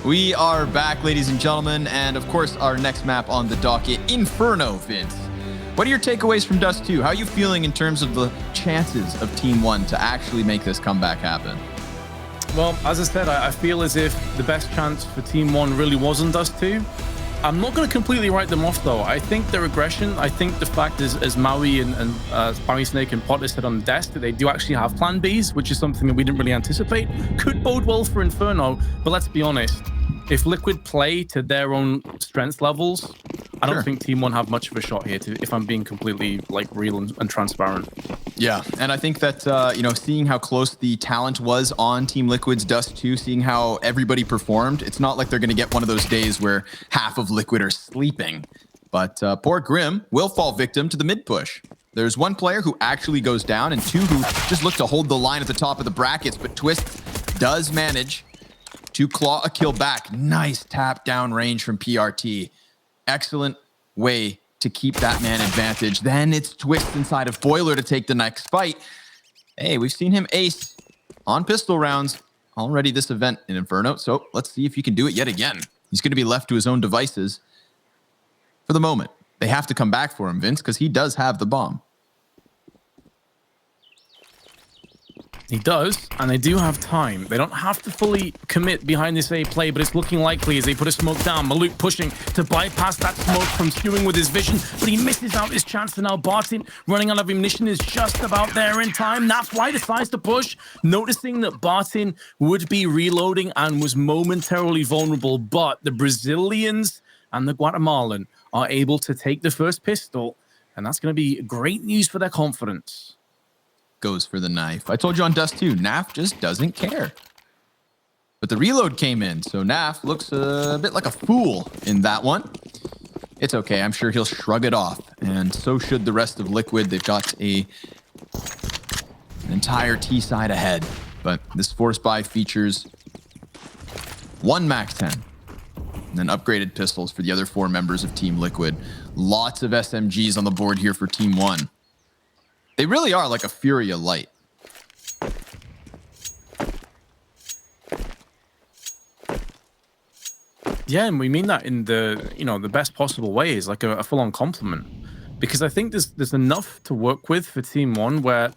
We are back, ladies and gentlemen, and of course, our next map on the docket, Inferno, Vince. What are your takeaways from Dust 2? How are you feeling in terms of the chances of TeamOne to actually make this comeback happen? Well, as I said, I feel as if the best chance for TeamOne really was on Dust 2. I'm not going to completely write them off, though. I think their aggression, I think the fact as Maui and Bounty Snake and Potter said on the desk that they do actually have plan Bs, which is something that we didn't really anticipate, could bode well for Inferno. But let's be honest, if Liquid play to their own strength levels, I don't think TeamOne have much of a shot here, if I'm being completely real and transparent. Yeah, and I think that, seeing how close the talent was on Team Liquid's Dust 2, seeing how everybody performed, it's not like they're going to get one of those days where half of Liquid are sleeping. But poor Grim will fall victim to the mid push. There's one player who actually goes down and two who just look to hold the line at the top of the brackets, but Twist does manage to claw a kill back. Nice tap down range from PRT. Excellent way to keep that man advantage. Then it's Twist inside of Boiler to take the next fight. Hey, we've seen him ace on pistol rounds already this event in Inferno, so let's see if he can do it yet again. He's going to be left to his own devices for the moment. They have to come back for him, Vince, because he does have the bomb. He does, and they do have time. They don't have to fully commit behind this A play, but it's looking likely as they put a smoke down. Maluk pushing to bypass that smoke from skewing with his vision, but he misses out his chance. And now Bartin, running out of ammunition, is just about there in time. That's why decides to push, noticing that Bartin would be reloading and was momentarily vulnerable. But the Brazilians and the Guatemalan are able to take the first pistol, and that's going to be great news for their confidence. Goes for the knife. I told you on Dust 2, Naf just doesn't care. But the reload came in, so Naf looks a bit like a fool in that one. It's okay, I'm sure he'll shrug it off, and so should the rest of Liquid. They've got an entire T side ahead, but this force buy features one Max 10, and then upgraded pistols for the other four members of Team Liquid. Lots of SMGs on the board here for TeamOne. They really are like a Furia light. Yeah, and we mean that in the best possible ways, like a full-on compliment. Because I think there's enough to work with for TeamOne where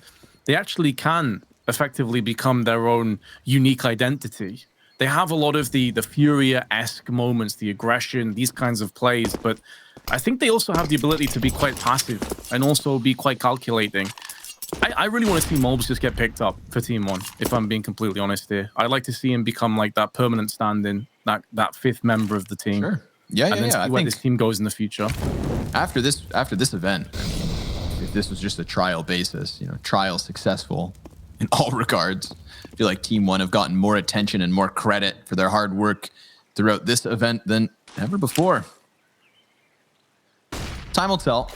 they actually can effectively become their own unique identity. They have a lot of the Furia-esque moments, the aggression, these kinds of plays, but I think they also have the ability to be quite passive and also be quite calculating. I really want to see Mulbs just get picked up for TeamOne, if I'm being completely honest here. I'd like to see him become like that permanent stand-in, that fifth member of the team. Sure. Yeah. See where this team goes in the future. After this event, if this was just a trial basis, trial successful in all regards, I feel like TeamOne have gotten more attention and more credit for their hard work throughout this event than ever before. Time will tell.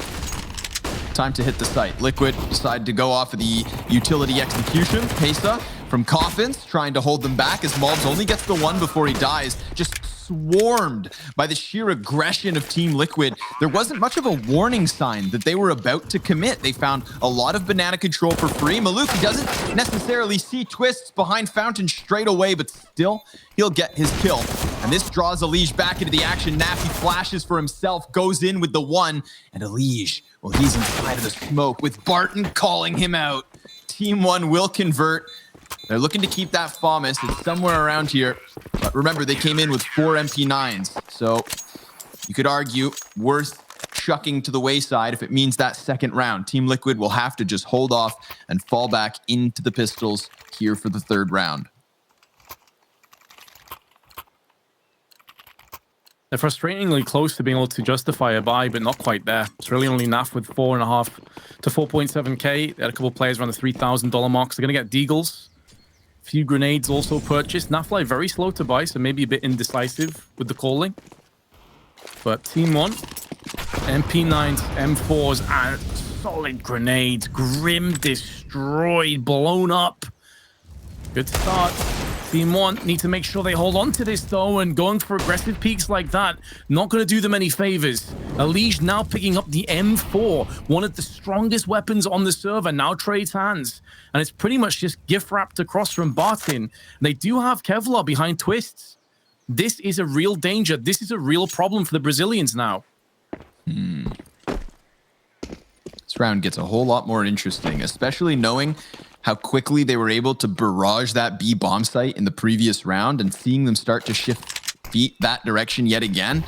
Time to hit the site. Liquid decide to go off of the utility execution. Pesa from Coffins trying to hold them back as Mulbs only gets the one before he dies. Just swarmed by the sheer aggression of Team Liquid. There wasn't much of a warning sign that they were about to commit. They found a lot of banana control for free. Maluk doesn't necessarily see Twists behind Fountain straight away, but still, he'll get his kill. And this draws Elige back into the action. Nafi flashes for himself, goes in with the one, and Elige, well, he's inside of the smoke with Barton calling him out. TeamOne will convert. They're looking to keep that FAMAS. It's somewhere around here. But remember, they came in with 4 MP9s. So you could argue worth chucking to the wayside if it means that second round. Team Liquid will have to just hold off and fall back into the pistols here for the third round. They're frustratingly close to being able to justify a buy, but not quite there. It's really only Naf with 4.5 to 4.7k. They had a couple of players around the $3,000 mark. So they're going to get deagles. A few grenades also purchased. Nafly very slow to buy, so maybe a bit indecisive with the calling. But TeamOne, MP9s, M4s, and solid grenades. Grim destroyed, blown up. Good start. TeamOne need to make sure they hold on to this, though, and going for aggressive peaks like that, not going to do them any favors. Elige now picking up the M4, one of the strongest weapons on the server, now trades hands. And it's pretty much just gift wrapped across from Bartin. They do have Kevlar behind Twists. This is a real danger. This is a real problem for the Brazilians now. This round gets a whole lot more interesting, especially knowing how quickly they were able to barrage that B bomb site in the previous round and seeing them start to shift feet that direction yet again.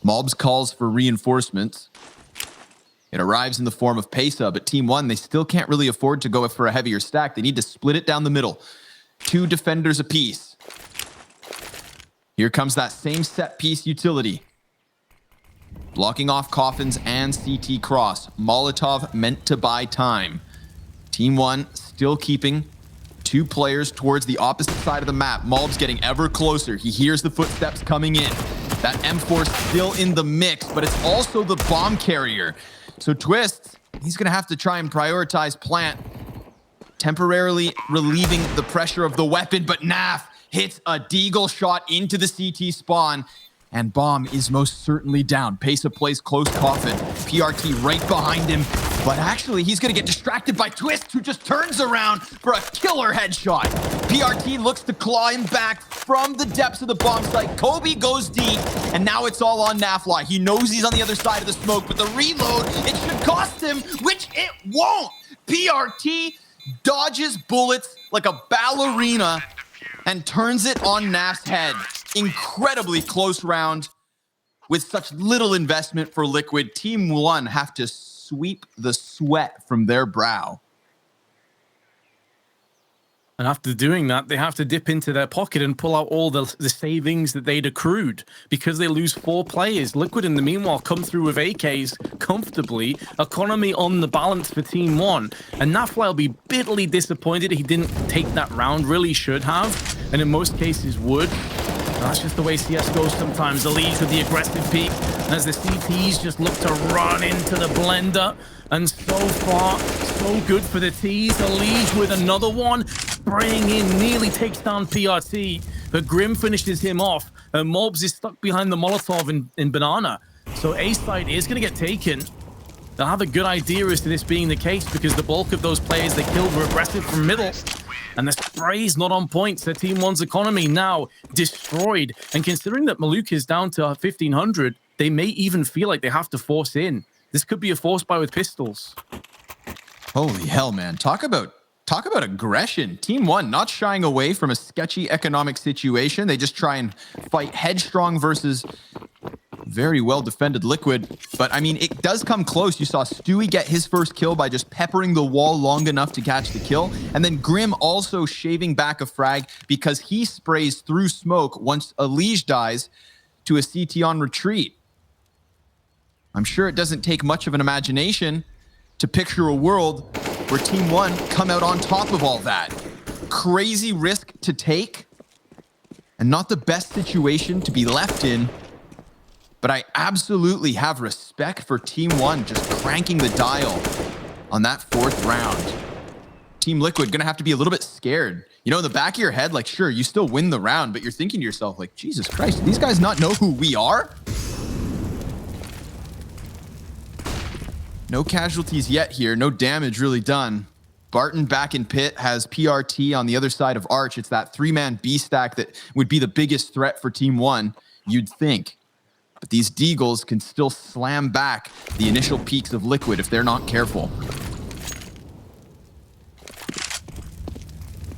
Mobs calls for reinforcements. It arrives in the form of Pesa, but TeamOne, they still can't really afford to go for a heavier stack. They need to split it down the middle. 2 defenders apiece. Here comes that same set piece utility. Blocking off Coffins and CT Cross. Molotov meant to buy time. TeamOne still keeping 2 players towards the opposite side of the map. Malb's getting ever closer. He hears the footsteps coming in. That M4 still in the mix, but it's also the bomb carrier. So Twist, he's going to have to try and prioritize plant, temporarily relieving the pressure of the weapon, but Naf hits a deagle shot into the CT spawn, and bomb is most certainly down. Pesa plays close Coffin. PRT right behind him, but actually he's going to get distracted by Twist, who just turns around for a killer headshot. PRT looks to claw him back from the depths of the bomb site. Kobe goes deep, and now it's all on Nafly. He knows he's on the other side of the smoke, but the reload, it should cost him, which it won't. PRT dodges bullets like a ballerina and turns it on Naf's head. Incredibly close round with such little investment for Liquid. TeamOne have to sweep the sweat from their brow. And after doing that, they have to dip into their pocket and pull out all the savings that they'd accrued because they lose 4 players. Liquid, in the meanwhile, come through with AKs comfortably. Economy on the balance for TeamOne. And Nafly will be bitterly disappointed he didn't take that round. Really should have. And in most cases would. That's just the way CS goes sometimes. The lead with the aggressive peak as the CTs just look to run into the blender. And so far, so good for the T's. The lead with another one. Spraying in, nearly takes down PRT. But Grim finishes him off. And Mobs is stuck behind the Molotov in Banana. So A side is going to get taken. They'll have a good idea as to this being the case because the bulk of those players they killed were aggressive from middle. And the spray's not on point, so TeamOne's economy now destroyed. And considering that Maluk is down to 1,500, they may even feel like they have to force in. This could be a force buy with pistols. Holy hell, man. Talk about aggression. TeamOne not shying away from a sketchy economic situation. They just try and fight headstrong versus very well defended Liquid. But I mean, it does come close. You saw Stewie get his first kill by just peppering the wall long enough to catch the kill. And then Grim also shaving back a frag because he sprays through smoke once Elige dies to a CT on retreat. I'm sure it doesn't take much of an imagination to picture a world where TeamOne come out on top of all that. Crazy risk to take and not the best situation to be left in. But I absolutely have respect for TeamOne just cranking the dial on that 4th round. Team Liquid gonna have to be a little bit scared. You know, in the back of your head, like, sure, you still win the round, but you're thinking to yourself, like, Jesus Christ, do these guys not know who we are? No casualties yet here, no damage really done. Barton back in pit has PRT on the other side of Arch. It's that 3-man B stack that would be the biggest threat for TeamOne, you'd think. But these Deagles can still slam back the initial peaks of Liquid if they're not careful.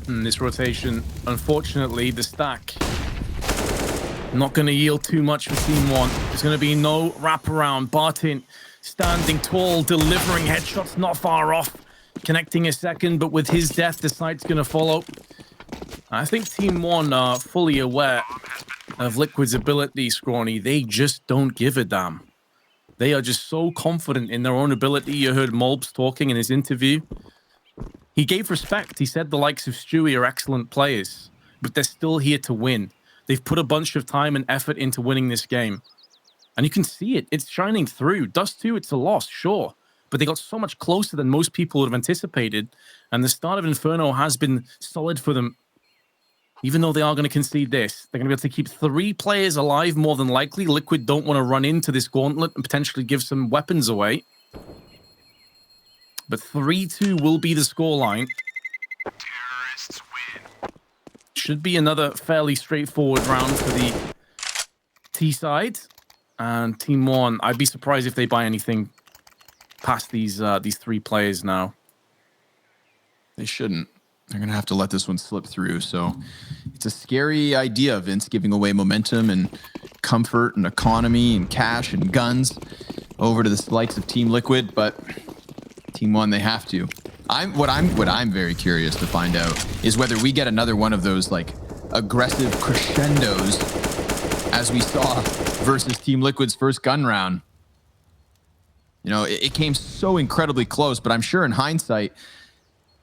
This rotation, unfortunately, the stack not going to yield too much for TeamOne. There's going to be no wraparound. Barton standing tall, delivering headshots not far off, connecting a second, but with his death, the site's going to follow. I think TeamOne are fully aware of Liquid's ability, Scrawny. They just don't give a damn. They are just so confident in their own ability. You heard Molbs talking in his interview. He gave respect. He said the likes of Stewie are excellent players, but they're still here to win. They've put a bunch of time and effort into winning this game. And you can see it. It's shining through. Dust 2, it's a loss, sure. But they got so much closer than most people would have anticipated. And the start of Inferno has been solid for them. Even though they are going to concede this, they're going to be able to keep 3 players alive more than likely. Liquid don't want to run into this gauntlet and potentially give some weapons away. But 3-2 will be the scoreline. Should be another fairly straightforward round for the T side. And TeamOne, I'd be surprised if they buy anything past these 3 players now. They shouldn't. They're going to have to let this one slip through. So it's a scary idea, Vince, giving away momentum and comfort and economy and cash and guns over to the likes of Team Liquid. But TeamOne, they have to. What I'm very curious to find out is whether we get another one of those like aggressive crescendos as we saw versus Team Liquid's first gun round. You know, it came so incredibly close, but I'm sure in hindsight,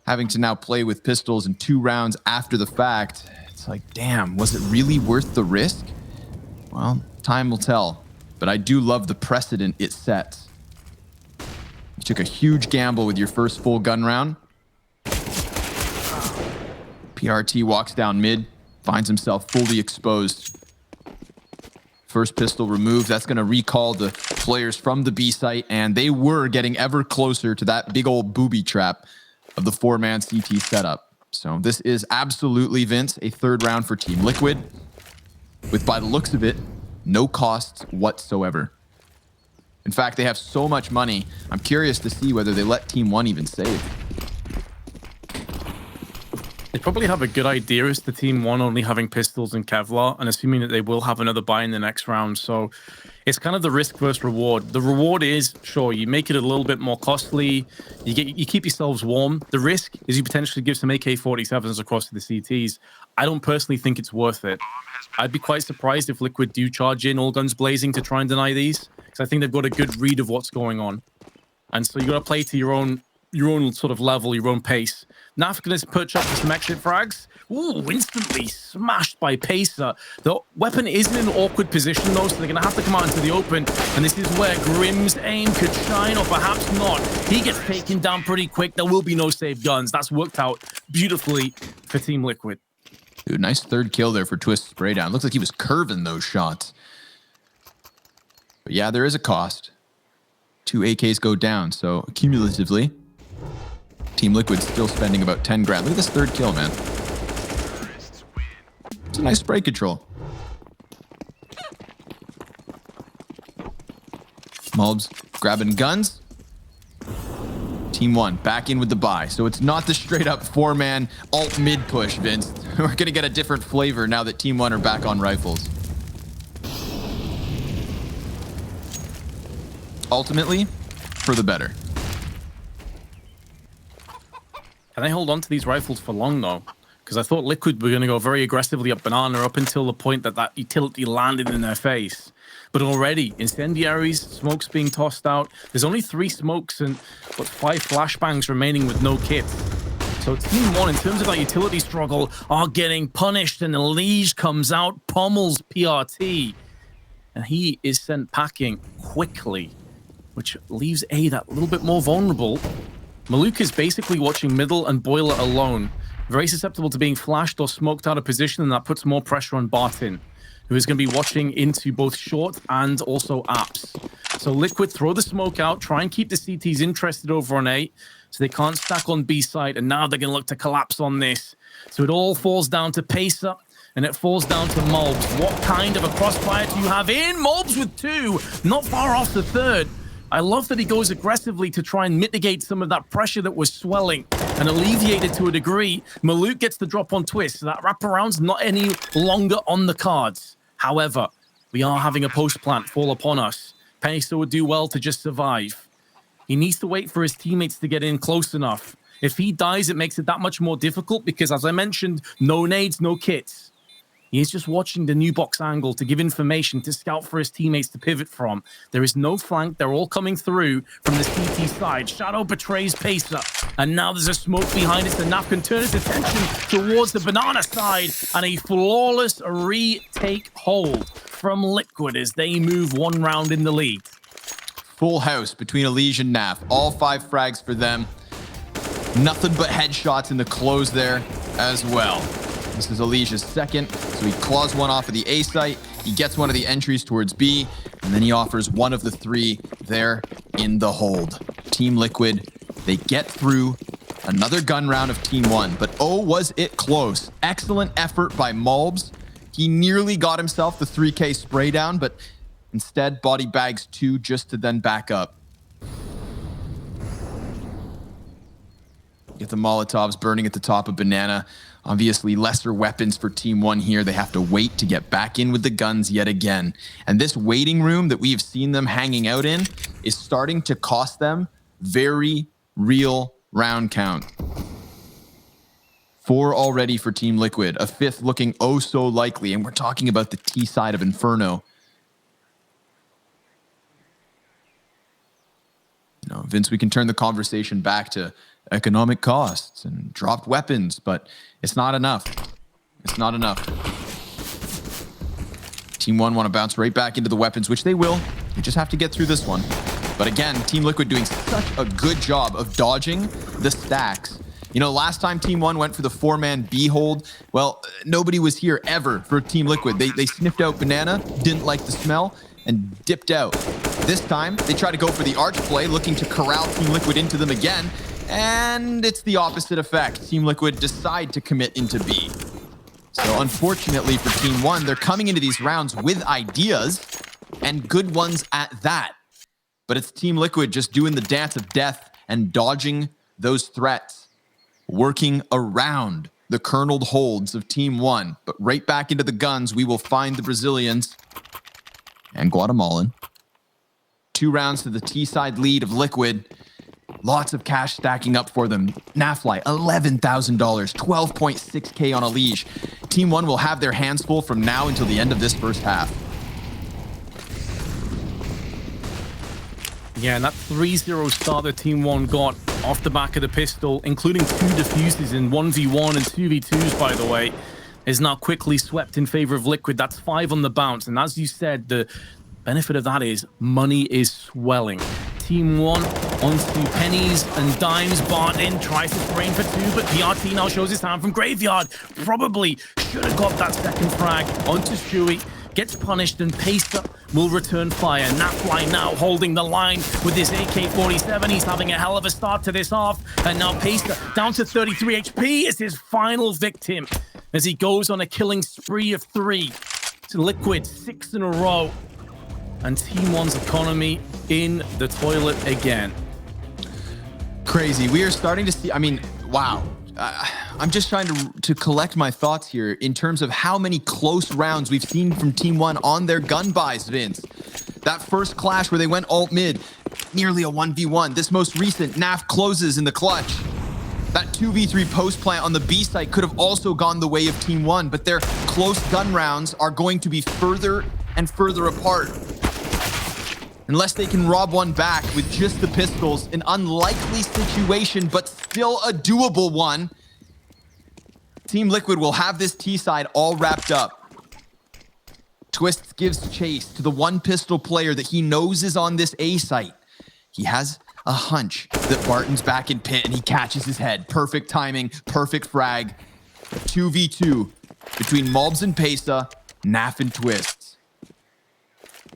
having to now play with pistols in 2 rounds after the fact, it's like, damn, was it really worth the risk? Well, time will tell, but I do love the precedent it sets. You took a huge gamble with your first full gun round. PRT walks down mid, finds himself fully exposed. First pistol removed. That's going to recall the players from the B site, and they were getting ever closer to that big old booby trap of the 4-man CT setup. So this is absolutely, Vince, a 3rd round for Team Liquid, with, by the looks of it, no costs whatsoever. In fact, they have so much money, I'm curious to see whether they let TeamOne even save. They probably have a good idea as to TeamOne only having pistols and Kevlar, and assuming that they will have another buy in the next round. So it's kind of the risk versus reward. The reward is, sure, you make it a little bit more costly. You keep yourselves warm. The risk is you potentially give some AK-47s across to the CTs. I don't personally think it's worth it. I'd be quite surprised if Liquid do charge in all guns blazing to try and deny these, because I think they've got a good read of what's going on. And so you got to play to your own sort of level, your own pace. Naf going to perch up for some exit frags. Ooh, instantly smashed by Pacer. The weapon is in an awkward position, though, so they're going to have to come out into the open. And this is where Grim's aim could shine, or perhaps not. He gets taken down pretty quick. There will be no saved guns. That's worked out beautifully for Team Liquid. Dude, nice 3rd kill there for Twist spray down. Looks like he was curving those shots. But yeah, there is a cost. 2 AKs go down, so cumulatively, Team Liquid's still spending about 10 grand. Look at this 3rd kill, man. It's a nice spray control. Mulbs grabbing guns. TeamOne back in with the buy. So it's not the straight up 4-man alt mid push, Vince. We're going to get a different flavor now that TeamOne are back on rifles. Ultimately, for the better. Can they hold on to these rifles for long, though? Because I thought Liquid were going to go very aggressively up Banana up until the point that utility landed in their face. But already, incendiaries, smokes being tossed out. There's only 3 smokes and 5 flashbangs remaining with no kit. So TeamOne, in terms of that utility struggle, are getting punished. And Elige comes out, pummels PRT. And he is sent packing quickly, which leaves A that little bit more vulnerable. Maluk is basically watching middle and boiler alone. Very susceptible to being flashed or smoked out of position, and that puts more pressure on Bartin, who is going to be watching into both short and also apps. So Liquid throw the smoke out, try and keep the CTs interested over on A, so they can't stack on B side, and now they're going to look to collapse on this. So it all falls down to Pacer, and it falls down to Mulbs. What kind of a crossfire do you have in? Mulbs with 2, not far off the 3rd. I love that he goes aggressively to try and mitigate some of that pressure that was swelling and alleviate it to a degree. Maluk gets the drop on Twist, so that wraparound's not any longer on the cards. However, we are having a post plant fall upon us. Pacer would do well to just survive. He needs to wait for his teammates to get in close enough. If he dies, it makes it that much more difficult because, as I mentioned, no nades, no kits. He is just watching the new box angle to give information to scout for his teammates to pivot from. There is no flank. They're all coming through from the CT side. Shadow betrays Pacer. And now there's a smoke behind it. So Naf can turn his attention towards the Banana side. And a flawless retake hold from Liquid as they move 1 round in the lead. Full house between Elige and Naf. All 5 frags for them. Nothing but headshots in the close there as well. This is Elige's 2nd, so he claws 1 off of the A site. He gets one of the entries towards B, and then he offers 1 of the 3 there in the hold. Team Liquid, they get through Another gun round of TeamOne, but oh, was it close. Excellent effort by Malbs. He nearly got himself the 3K spray down, but instead body bags 2 just to then back up. Get the Molotovs burning at the top of Banana. Obviously, lesser weapons for TeamOne here. They have to wait to get back in with the guns yet again. And this waiting room that we have seen them hanging out in is starting to cost them very real round count. 4 already for Team Liquid. A 5th looking oh so likely. And we're talking about the T side of Inferno. You know, Vince, we can turn the conversation back to economic costs and dropped weapons, but it's not enough. It's not enough. TeamOne want to bounce right back into the weapons, which they will. They just have to get through this one. But again, Team Liquid doing such a good job of dodging the stacks. You know, last time TeamOne went for the 4-man B hold, well, nobody was here ever for Team Liquid. They sniffed out Banana, didn't like the smell, and dipped out. This time, they try to go for the arch play, looking to corral Team Liquid into them again. And it's the opposite effect. Team Liquid decide to commit into B. So unfortunately for TeamOne, they're coming into these rounds with ideas, and good ones at that. But it's Team Liquid just doing the dance of death and dodging those threats, working around the kerneled holds of TeamOne. But right back into the guns, we will find the Brazilians and Guatemalan. 2 rounds to the T-side lead of Liquid. Lots of cash stacking up for them. Nafly, $11,000, 12.6K on a leash. TeamOne will have their hands full from now until the end of this first half. Yeah, and that 3-0 start that TeamOne got off the back of the pistol, including 2 defuses in 1v1 and 2v2s, by the way, is now quickly swept in favor of Liquid. That's 5 on the bounce. And as you said, the benefit of that is money is swelling. TeamOne onto pennies and dimes. Barton tries to sprain for 2, but PRT now shows his hand from Graveyard. Probably should have got that second frag onto Shuey. Gets punished, and Pacer will return fire. Nafly now holding the line with his AK-47. He's having a hell of a start to this half. And now Pacer down to 33 HP is his final victim as he goes on a killing spree of 3. To Liquid, 6 in a row. And TeamOne's economy in the toilet again. Crazy. We are starting to see, I mean, wow. I'm just trying to collect my thoughts here in terms of how many close rounds we've seen from TeamOne on their gun buys, Vince. That first clash where they went alt mid, nearly a 1v1. This most recent, Naf closes in the clutch. That 2v3 post plant on the B site could have also gone the way of TeamOne, but their close gun rounds are going to be further and further apart. Unless they can rob one back with just the pistols, an unlikely situation, but still a doable one. Team Liquid will have this T side all wrapped up. Twists gives chase to the 1 pistol player that he knows is on this A site. He has a hunch that Barton's back in pit and he catches his head. Perfect timing, perfect frag. 2v2 between Malbs and Pesa, Naf and Twists.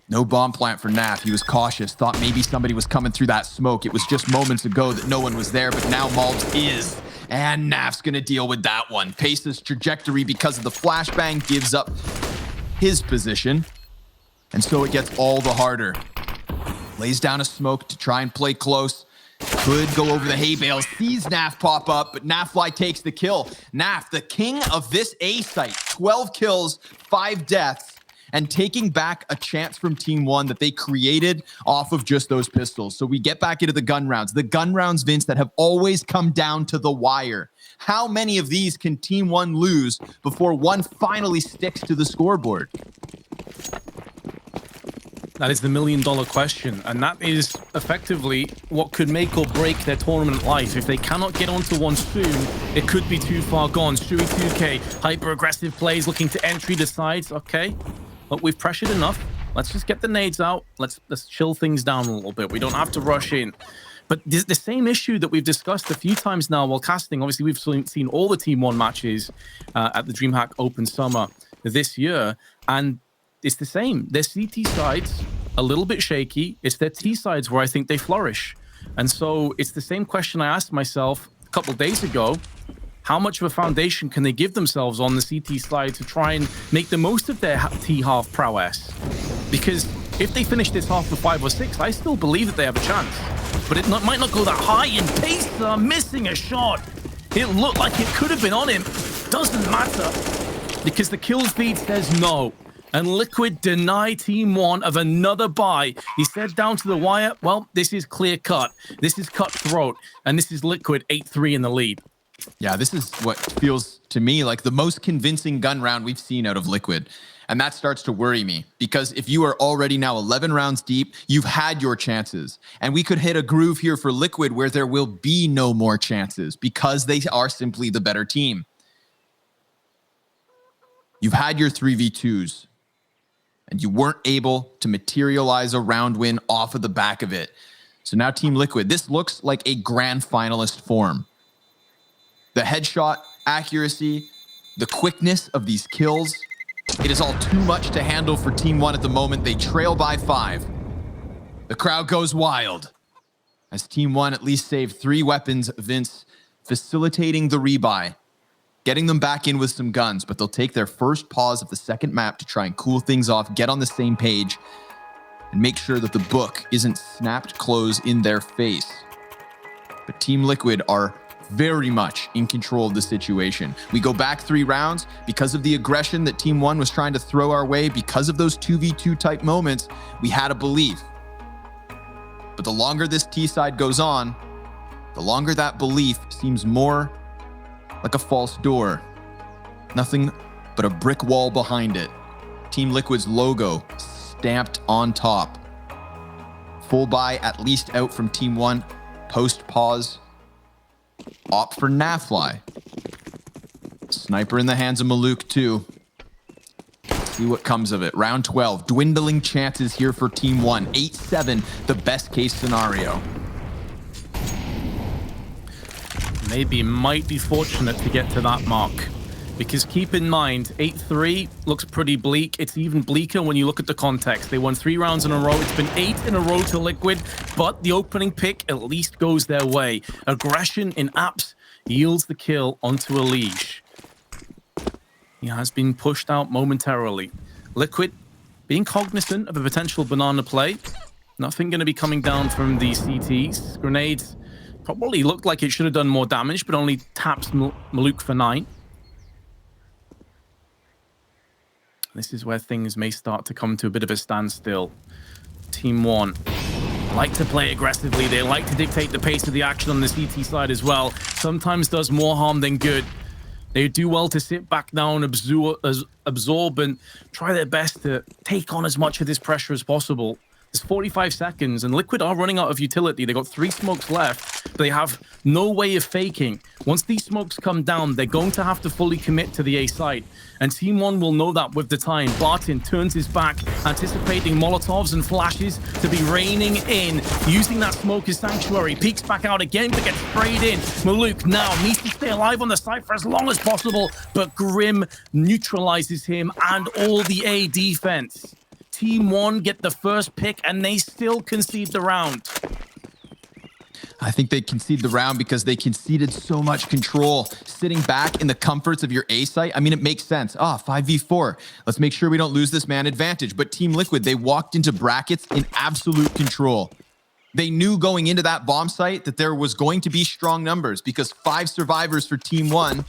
No bomb plant for Naf. He was cautious, thought maybe somebody was coming through that smoke. It was just moments ago that no one was there, but now Malbs is. And Naf's gonna deal with that one. Pesa's trajectory because of the flashbang gives up his position. And so it gets all the harder. Lays down a smoke to try and play close. Could go over the hay bales. Sees Naf pop up, but Nafly takes the kill. Naf, the king of this A site. 12 kills, 5 deaths. And taking back a chance from TeamOne that they created off of just those pistols. So we get back into the gun rounds. The gun rounds, Vince, that have always come down to the wire. How many of these can TeamOne lose before one finally sticks to the scoreboard? That is the million-dollar question, and that is effectively what could make or break their tournament life. If they cannot get onto one soon, it could be too far gone. Shuey 2K, hyper-aggressive plays, looking to entry the sides. Okay, but we've pressured enough. Let's just get the nades out. Let's chill things down a little bit. We don't have to rush in. But the same issue that we've discussed a few times now while casting. Obviously, we've seen all the TeamOne matches at the DreamHack Open Summer this year, and it's the same. Their CT sides, a little bit shaky. It's their T sides where I think they flourish. And so it's the same question I asked myself a couple days ago, how much of a foundation can they give themselves on the CT side to try and make the most of their T-half prowess? Because if they finish this half for 5 or 6, I still believe that they have a chance. But it might not go that high, and Pacer missing a shot. It looked like it could have been on him. Doesn't matter, because the kill feed says no. And Liquid deny TeamOne of another buy. He said down to the wire, well, this is clear cut. This is cutthroat. And this is Liquid 8-3 in the lead. Yeah, this is what feels to me like the most convincing gun round we've seen out of Liquid. And that starts to worry me, because if you are already now 11 rounds deep, you've had your chances. And we could hit a groove here for Liquid where there will be no more chances because they are simply the better team. You've had your 3v2s and you weren't able to materialize a round win off of the back of it. So now Team Liquid, this looks like a grand finalist form. The headshot accuracy, the quickness of these kills, it is all too much to handle for TeamOne at the moment. They trail by 5. The crowd goes wild as TeamOne at least saved 3 weapons. Vince facilitating the rebuy, getting them back in with some guns, but they'll take their first pause of the second map to try and cool things off, get on the same page, and make sure that the book isn't snapped close in their face. But Team Liquid are very much in control of the situation. We go back 3 rounds because of the aggression that TeamOne was trying to throw our way, because of those 2v2 type moments. We had a belief. But the longer this T side goes on, the longer that belief seems more like a false door. Nothing but a brick wall behind it. Team Liquid's logo stamped on top. Full buy at least out from TeamOne. Post pause. Opt for Nafly. Sniper in the hands of Maluk too. See what comes of it. Round 12. Dwindling chances here for TeamOne. 8-7, the best case scenario. Maybe might be fortunate to get to that mark. Because keep in mind, 8-3 looks pretty bleak. It's even bleaker when you look at the context. They won 3 rounds in a row. It's been 8 in a row to Liquid, but the opening pick at least goes their way. Aggression in apps yields the kill onto a leash. He has been pushed out momentarily. Liquid being cognizant of a potential banana play. Nothing going to be coming down from the CTs. Grenades probably looked like it should have done more damage, but only taps Maluk for 9. This is where things may start to come to a bit of a standstill. TeamOne like to play aggressively. They like to dictate the pace of the action on the CT side as well. Sometimes does more harm than good. They do well to sit back down, absorb, and try their best to take on as much of this pressure as possible. There's 45 seconds, and Liquid are running out of utility. They got 3 smokes left, but they have no way of faking. Once these smokes come down, they're going to have to fully commit to the A site. And TeamOne will know that with the time. Barton turns his back, anticipating Molotovs and flashes to be raining in, using that smoke as sanctuary. Peeks back out again, but gets sprayed in. Maluk now needs to stay alive on the site for as long as possible, but Grim neutralizes him and all the A defense. TeamOne get the first pick, and they still concede the round. I think they concede the round because they conceded so much control. Sitting back in the comforts of your A site, I mean, it makes sense. 5v4. Let's make sure we don't lose this man advantage. But Team Liquid, they walked into brackets in absolute control. They knew going into that bomb site that there was going to be strong numbers, because 5 survivors for TeamOne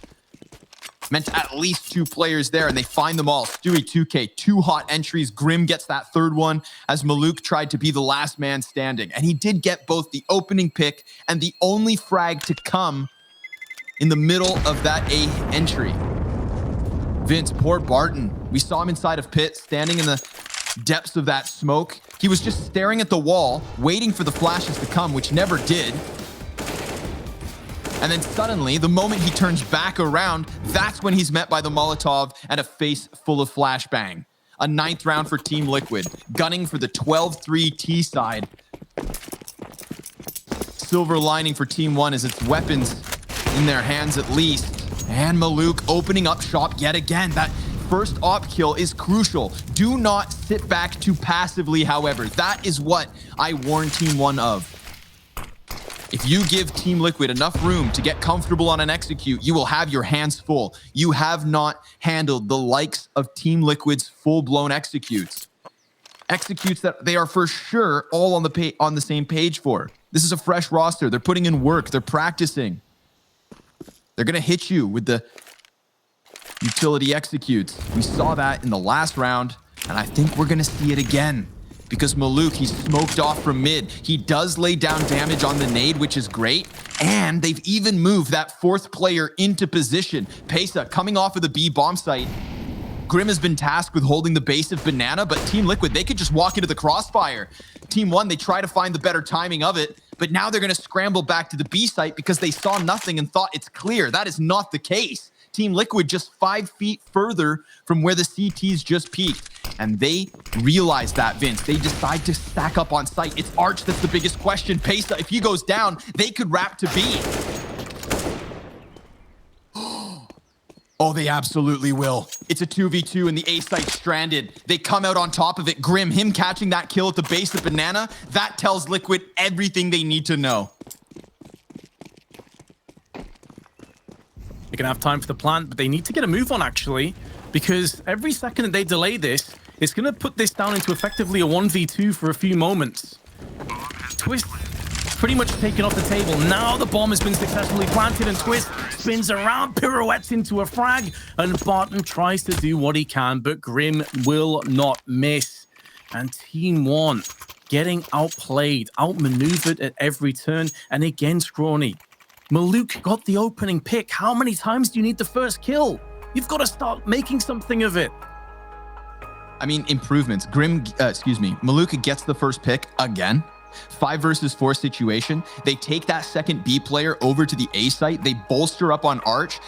meant at least 2 players there, and they find them all. Stewie 2K, 2 hot entries. Grim gets that 3rd one as Maluk tried to be the last man standing. And he did get both the opening pick and the only frag to come in the middle of that A entry. Vince, poor Barton. We saw him inside of pit, standing in the depths of that smoke. He was just staring at the wall, waiting for the flashes to come, which never did. And then suddenly, the moment he turns back around, that's when he's met by the Molotov and a face full of flashbang. A 9th round for Team Liquid, gunning for the 12-3 T side. Silver lining for TeamOne is its weapons in their hands at least. And Maluk opening up shop yet again. That first op kill is crucial. Do not sit back too passively, however. That is what I warn TeamOne of. If you give Team Liquid enough room to get comfortable on an execute, you will have your hands full. You have not handled the likes of Team Liquid's full-blown executes. Executes that they are for sure all on the same page for. This is a fresh roster. They're putting in work. They're practicing. They're going to hit you with the utility executes. We saw that in the last round, and I think we're going to see it again. Because Maluk, he's smoked off from mid. He does lay down damage on the nade, which is great. And they've even moved that fourth player into position. Pesa coming off of the B bomb site. Grim has been tasked with holding the base of Banana, but Team Liquid, they could just walk into the crossfire. TeamOne, they try to find the better timing of it, but now they're going to scramble back to the B site because they saw nothing and thought it's clear. That is not the case. Team Liquid just 5 feet further from where the CTs just peaked. And they realize that, Vince. They decide to stack up on site. It's Arch that's the biggest question. Pesa, if he goes down, they could wrap to B. Oh, they absolutely will. It's a 2v2 and the A site stranded. They come out on top of it. Grim, him catching that kill at the base of Banana, that tells Liquid everything they need to know. They're going to have time for the plant, but they need to get a move on, actually, because every second that they delay this, it's going to put this down into effectively a 1v2 for a few moments. Twist pretty much taken off the table. Now the bomb has been successfully planted, and Twist spins around, pirouettes into a frag, and Barton tries to do what he can, but Grim will not miss. And TeamOne getting outplayed, outmaneuvered at every turn, and again, Scrawny. Maluk got the opening pick. How many times do you need the first kill? You've got to start making something of it. I mean, improvements. Maluk gets the first pick again. 5 versus 4 situation. They take that second B player over to the A site. They bolster up on Arch.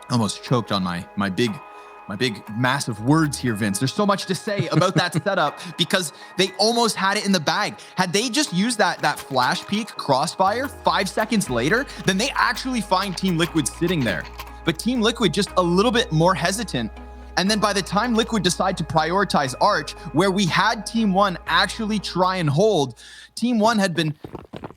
Almost choked on my big massive words here, Vince. There's so much to say about that setup because they almost had it in the bag. Had they just used that flash peek crossfire 5 seconds later, then they actually find Team Liquid sitting there. But Team Liquid just a little bit more hesitant. And then by the time Liquid decide to prioritize Arch, where we had TeamOne actually try and hold, TeamOne had been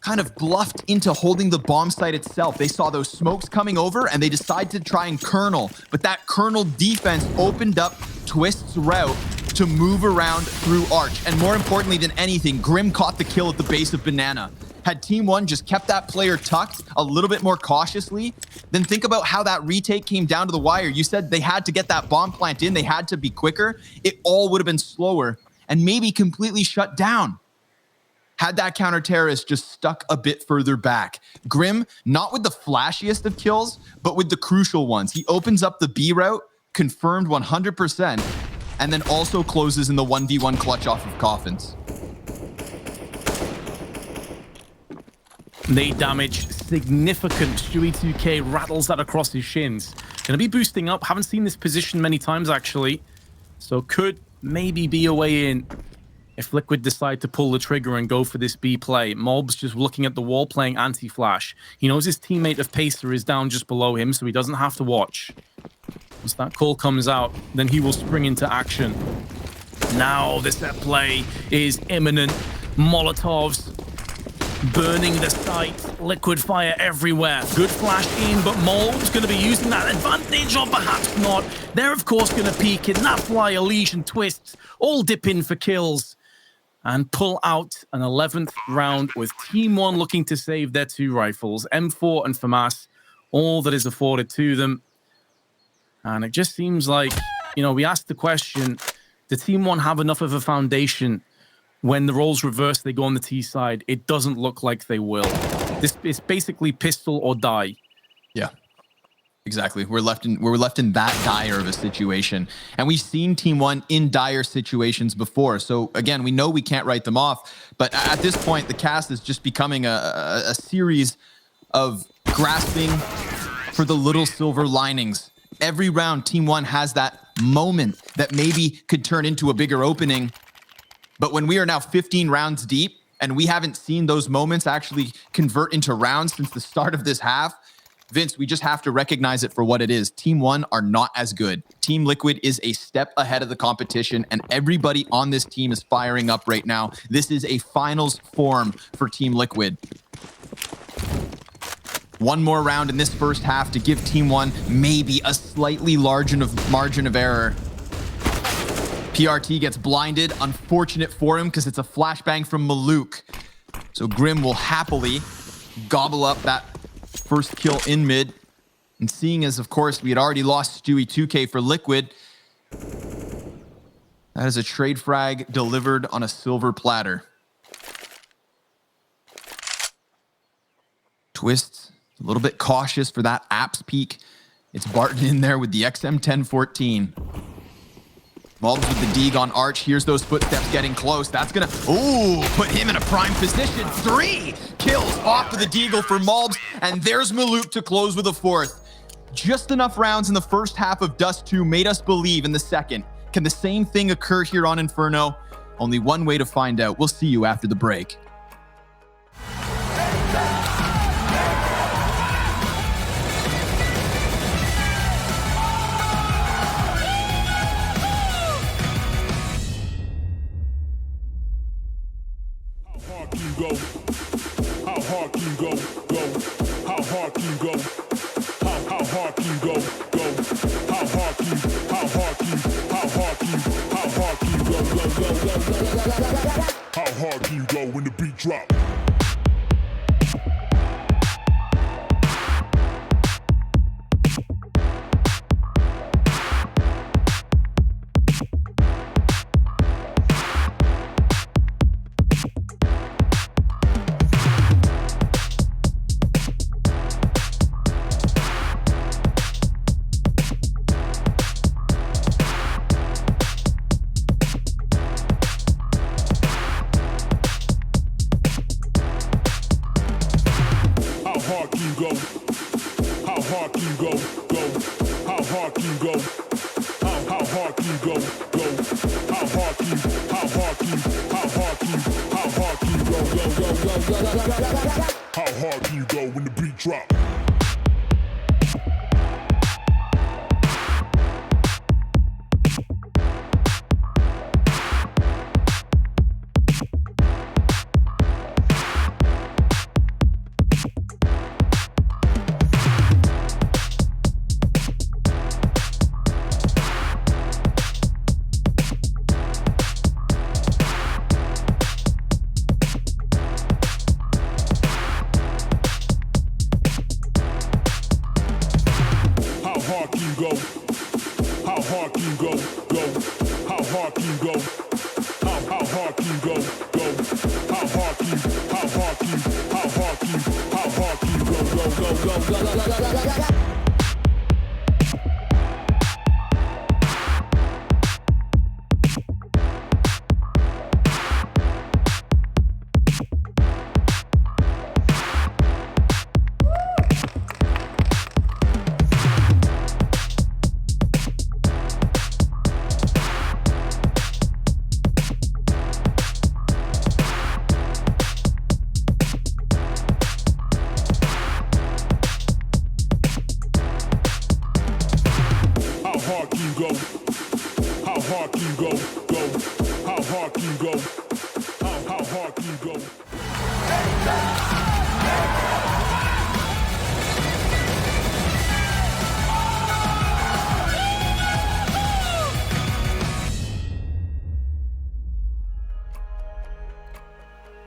kind of bluffed into holding the bomb site itself. They saw those smokes coming over and they decided to try and kernel. But that kernel defense opened up Twist's route to move around through Arch. And more importantly than anything, Grim caught the kill at the base of Banana. Had TeamOne just kept that player tucked a little bit more cautiously, then think about how that retake came down to the wire. You said they had to get that bomb plant in. They had to be quicker. It all would have been slower and maybe completely shut down. Had that counter-terrorist just stuck a bit further back. Grim, not with the flashiest of kills, but with the crucial ones. He opens up the B route, confirmed 100%, and then also closes in the 1v1 clutch off of Coffins. Nade damage, significant. Stewie 2K rattles that across his shins. Gonna be boosting up. Haven't seen this position many times, actually. So could maybe be a way in if Liquid decide to pull the trigger and go for this B play. Mob's just looking at the wall playing anti-flash. He knows his teammate of Pacer is down just below him, so he doesn't have to watch. Once that call comes out, then he will spring into action. Now the set play is imminent. Molotovs burning the site, liquid fire everywhere. Good flash in, but Mold's going to be using that advantage, or perhaps not. They're, of course, going to peek in. That's why Elise and Twists all dip in for kills and pull out an 11th round with TeamOne looking to save their 2 rifles. M4 and FAMAS, all that is afforded to them. And it just seems like, you know, we asked the question, did TeamOne have enough of a foundation? When the roles reverse, they go on the T side. It doesn't look like they will. This is basically pistol or die. Yeah, exactly. We're left in that dire of a situation, and we've seen TeamOne in dire situations before. So again, we know we can't write them off. But at this point, the cast is just becoming a series of grasping for the little silver linings. Every round, TeamOne has that moment that maybe could turn into a bigger opening. But when we are now 15 rounds deep and we haven't seen those moments actually convert into rounds since the start of this half, Vince, we just have to recognize it for what it is. TeamOne are not as good. Team Liquid is a step ahead of the competition, and everybody on this team is firing up right now. This is a finals form for Team Liquid. One more round in this first half to give TeamOne maybe a slightly larger margin of error. PRT gets blinded. Unfortunate for him because it's a flashbang from Maluk. So Grim will happily gobble up that first kill in mid. And seeing as, of course, we had already lost Stewie 2K for Liquid, that is a trade frag delivered on a silver platter. Twist, a little bit cautious for that apps peak. It's Barton in there with the XM1014. Malbs with the Deeg on Arch. Here's those footsteps getting close. That's gonna, put him in a prime position. 3 kills off of the Deagle for Malbs. And there's Maluk to close with a 4th. Just enough rounds in the first half of Dust 2 made us believe in the second. Can the same thing occur here on Inferno? Only one way to find out. We'll see you after the break. How hard can you go? How hard can you go? How hard can you go? How hard can you go? How hard can you go when the beat drop? How hard can you go when the beat drop?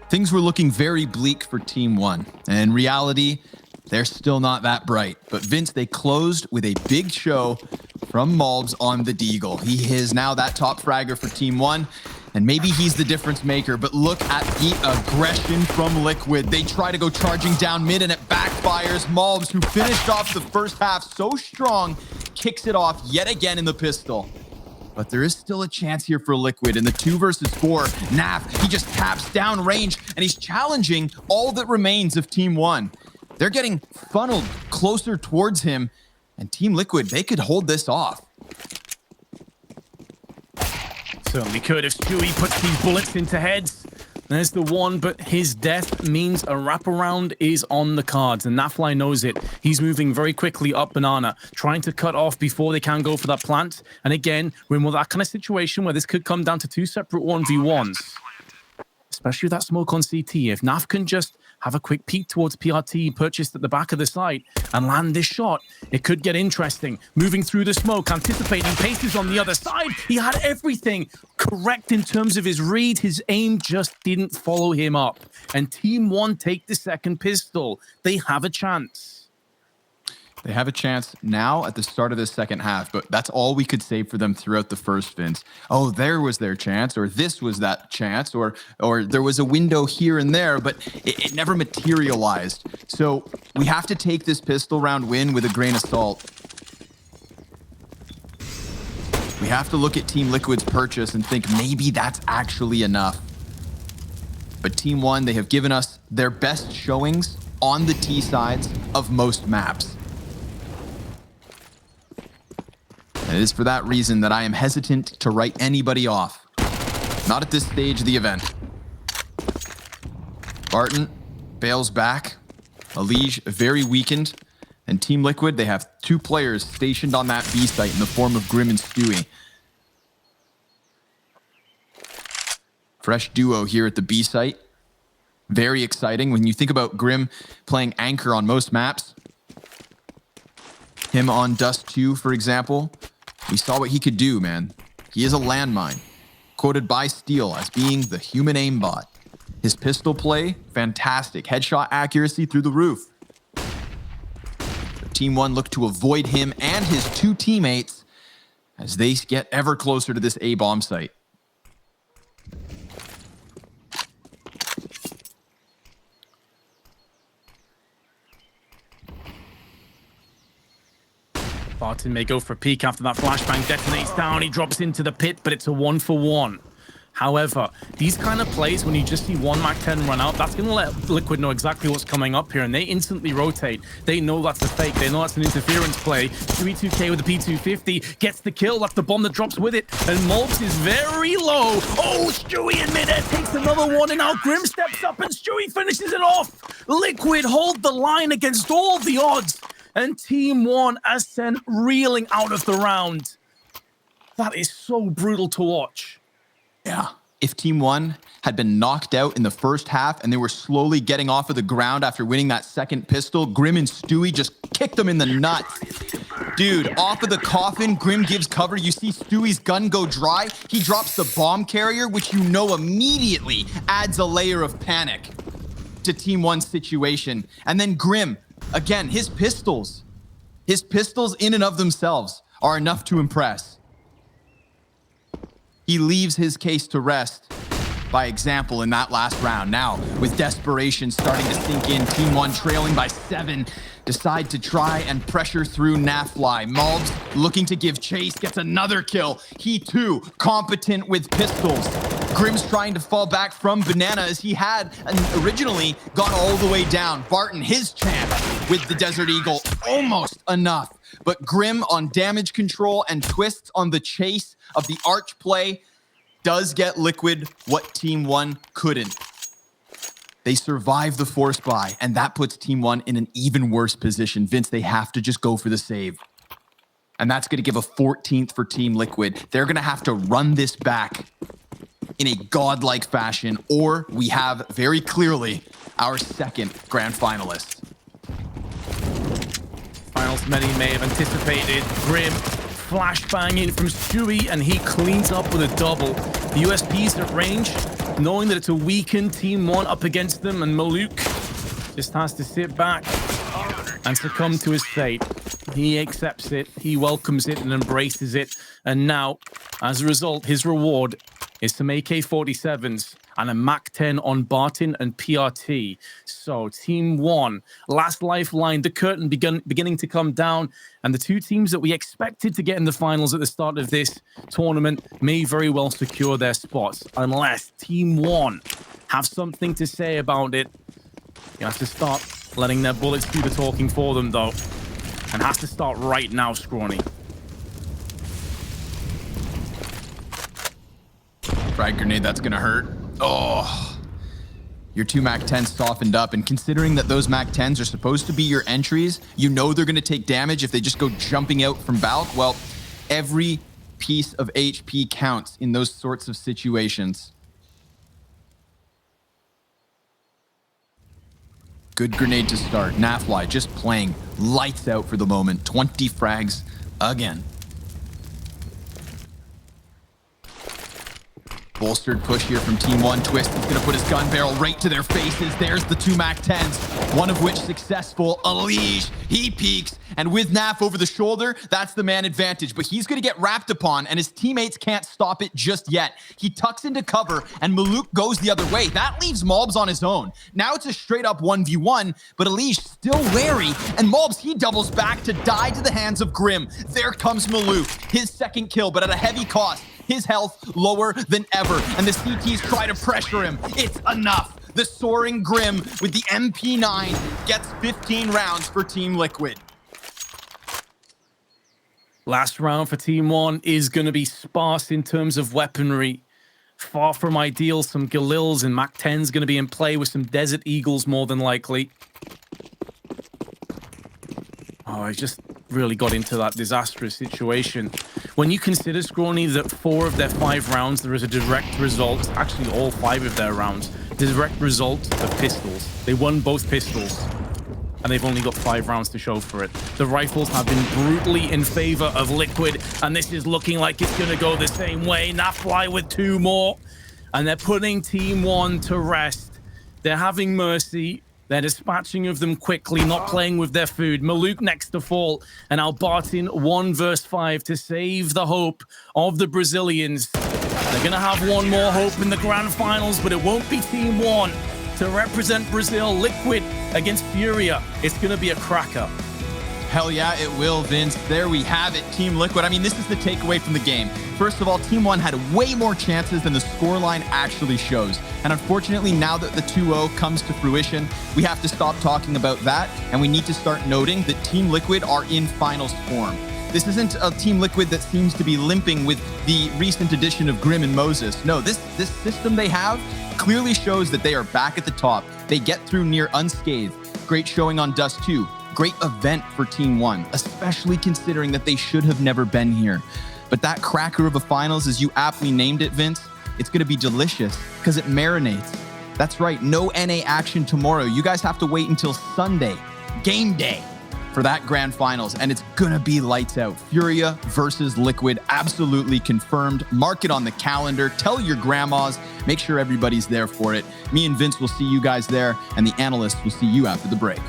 Things were looking very bleak for TeamOne. And in reality, they're still not that bright. But Vince, they closed with a big show from Malbs on the Deagle. He is now that top fragger for TeamOne. And maybe he's the difference maker, but look at the aggression from Liquid. They try to go charging down mid and it backfires. Malbs, who finished off the first half so strong, kicks it off yet again in the pistol. But there is still a chance here for Liquid in the 2 versus 4. Naf, he just taps down range and he's challenging all that remains of TeamOne. They're getting funneled closer towards him, and Team Liquid, they could hold this off. Certainly could if Stewie puts these bullets into heads. There's the one, but his death means a wraparound is on the cards, and Nafly knows it. He's moving very quickly up banana, trying to cut off before they can go for that plant. And again, we're in that kind of situation where this could come down to two separate 1v1s. Especially with that smoke on CT. If Naf can just have a quick peek towards PRT purchased at the back of the site and land this shot, it could get interesting. Moving through the smoke, anticipating paces on the other side. He had everything correct in terms of his read. His aim just didn't follow him up. And TeamOne take the second pistol. They have a chance. They have a chance now at the start of the second half, but that's all we could say for them throughout the first, Vince. Oh, there was their chance, or this was that chance, or there was a window here and there, but it never materialized. So we have to take this pistol round win with a grain of salt. We have to look at Team Liquid's purchase and think maybe that's actually enough. But TeamOne, they have given us their best showings on the T sides of most maps. And it is for that reason that I am hesitant to write anybody off. Not at this stage of the event. Barton bails back. Alige very weakened. And Team Liquid, they have two players stationed on that B site in the form of Grim and Stewie. Fresh duo here at the B site. Very exciting. When you think about Grim playing anchor on most maps, him on Dust 2, for example, we saw what he could do, man. He is a landmine, quoted by Steel as being the human aimbot. His pistol play, fantastic. Headshot accuracy through the roof. TeamOne look to avoid him and his two teammates as they get ever closer to this A-bomb site. Barton may go for a peek after that flashbang detonates down. He drops into the pit, but it's a 1-for-1. However, these kind of plays, when you just see one MAC-10 run out, that's going to let Liquid know exactly what's coming up here, and they instantly rotate. They know that's a fake. They know that's an interference play. 3-2K with the P250 gets the kill. That's the bomb that drops with it, and Mulps is very low. Oh, Stewie in midair takes another one, and now Grim steps up, and Stewie finishes it off. Liquid hold the line against all the odds, and TeamOne are sent reeling out of the round. That is so brutal to watch. Yeah. If TeamOne had been knocked out in the first half and they were slowly getting off of the ground after winning that second pistol, Grim and Stewie just kicked them in the nuts. Dude, off of the coffin, Grim gives cover. You see Stewie's gun go dry. He drops the bomb carrier, which you know immediately adds a layer of panic to TeamOne's situation. And then Grim, again, his pistols in and of themselves are enough to impress. He leaves his case to rest by example in that last round. Now, with desperation starting to sink in, TeamOne trailing by 7, decide to try and pressure through Nafly. Malbs looking to give chase, gets another kill. He too, competent with pistols. Grim's trying to fall back from Banana as he had originally gone all the way down. Barton, his chance with the Desert Eagle, almost enough. But Grim on damage control and twists on the chase of the arch play does get Liquid what TeamOne couldn't. They survive the force buy, and that puts TeamOne in an even worse position. Vince, they have to just go for the save. And that's going to give a 14th for Team Liquid. They're going to have to run this back in a godlike fashion, or we have very clearly our second grand finalist. Finals many may have anticipated. Grim flashbang in from Stewie, and he cleans up with a double. The USP's at range, knowing that it's a weakened TeamOne up against them, and Maluk just has to sit back and succumb to his fate. He accepts it, he welcomes it, and embraces it. And now, as a result, his reward is some AK-47s and a MAC-10 on Barton and PRT. So TeamOne, last lifeline, the curtain beginning to come down, and the two teams that we expected to get in the finals at the start of this tournament may very well secure their spots, unless TeamOne have something to say about it. You have to start letting their bullets do the talking for them, though, and has to start right now, Scrawny. Frag grenade, that's gonna hurt. Oh, Your two MAC-10s softened up, and considering that those MAC-10s are supposed to be your entries, you know they're going to take damage if they just go jumping out from Valk. Well, every piece of HP counts in those sorts of situations. Good grenade to start. Nafly just playing lights out for the moment. 20 frags again. Bolstered push here from TeamOne. Twist is going to put his gun barrel right to their faces. There's the two MAC-10s, one of which successful. Alige, he peeks, and with Naf over the shoulder, that's the man advantage. But he's going to get wrapped upon, and his teammates can't stop it just yet. He tucks into cover, and Maluk goes the other way. That leaves Mobs on his own. Now it's a straight-up 1v1, but Alige still wary, and Mobs, he doubles back to die to the hands of Grim. There comes Maluk, his second kill, but at a heavy cost. His health lower than ever, and the CTs try to pressure him. It's enough. The soaring Grim with the MP9 gets 15 rounds for Team Liquid. Last round for TeamOne is going to be sparse in terms of weaponry. Far from ideal. Some Galils and MAC-10s going to be in play with some Desert Eagles more than likely. Oh, I just really got into that disastrous situation. When you consider, Scrawny, that 4 of their 5 rounds, there is a direct result, actually all 5 of their rounds, direct result of pistols. They won both pistols, and they've only got 5 rounds to show for it. The rifles have been brutally in favor of Liquid, and this is looking like it's going to go the same way. Nafly with 2 more, and they're putting TeamOne to rest. They're having mercy. They're dispatching of them quickly, not playing with their food. Maluk next to fall, and Albertin 1 versus 5 to save the hope of the Brazilians. They're going to have one more hope in the grand finals, but it won't be TeamOne to represent Brazil. Liquid against Furia. It's going to be a cracker. Hell yeah, it will, Vince. There we have it, Team Liquid. I mean, this is the takeaway from the game. First of all, TeamOne had way more chances than the scoreline actually shows. And unfortunately, now that the 2-0 comes to fruition, we have to stop talking about that, and we need to start noting that Team Liquid are in finals form. This isn't a Team Liquid that seems to be limping with the recent addition of Grim and Moses. No, this system they have clearly shows that they are back at the top. They get through near unscathed. Great showing on Dust 2. Great event for TeamOne, especially considering that they should have never been here. But that cracker of a finals, as you aptly named it, Vince, it's going to be delicious because it marinates. That's right, no NA action tomorrow. You guys have to wait until Sunday, game day, for that grand finals, and it's going to be lights out. Furia versus Liquid, absolutely confirmed. Mark it on the calendar. Tell your grandmas. Make sure everybody's there for it. Me and Vince will see you guys there, and the analysts will see you after the break.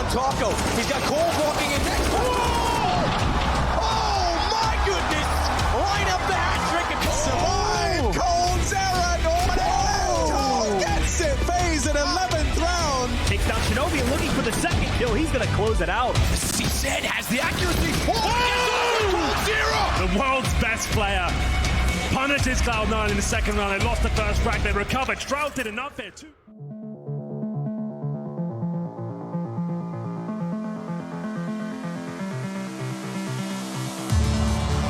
Taco. He's got Cole walking in next. Oh my goodness! Line up the hat trick and survive. Cole's error. Cole gets it. Phase in 11th round. Takes down Shinobi and looking for the second kill. He's gonna close it out. He said has the accuracy. The world's best player punishes Cloud9 in the second round. They lost the first frag. They recovered. Shroud did enough there too.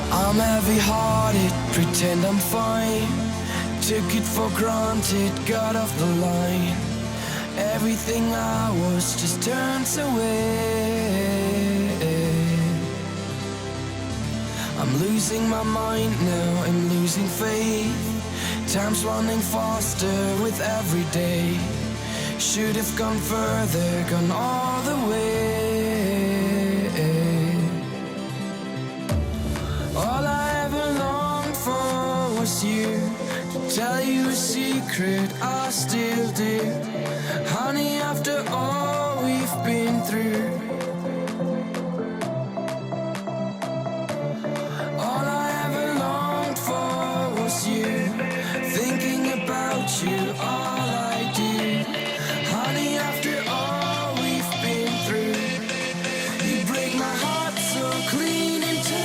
I'm heavy-hearted, pretend I'm fine. Took it for granted, got off the line. Everything I was just turns away. I'm losing my mind now, I'm losing faith. Time's running faster with every day. Should have gone further, gone all the way. All I ever longed for was you to tell you a secret I still do. Honey, after all we've been through, all I ever longed for was you. Thinking about you, all I do. Honey, after all we've been through, you break my heart so clean in two.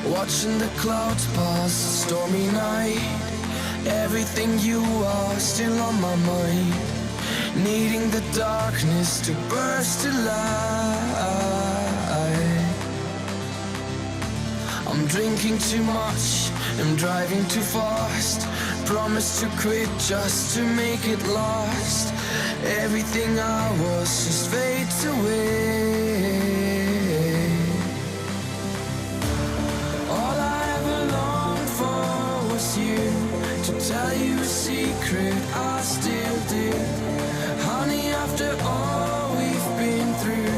Watching the clouds pass, stormy night. Everything you are still on my mind. Needing the darkness to burst to light. I'm drinking too much, I'm driving too fast. Promise to quit just to make it last. Everything I was just fades away. You to tell you a secret I still do. Honey, after all we've been through,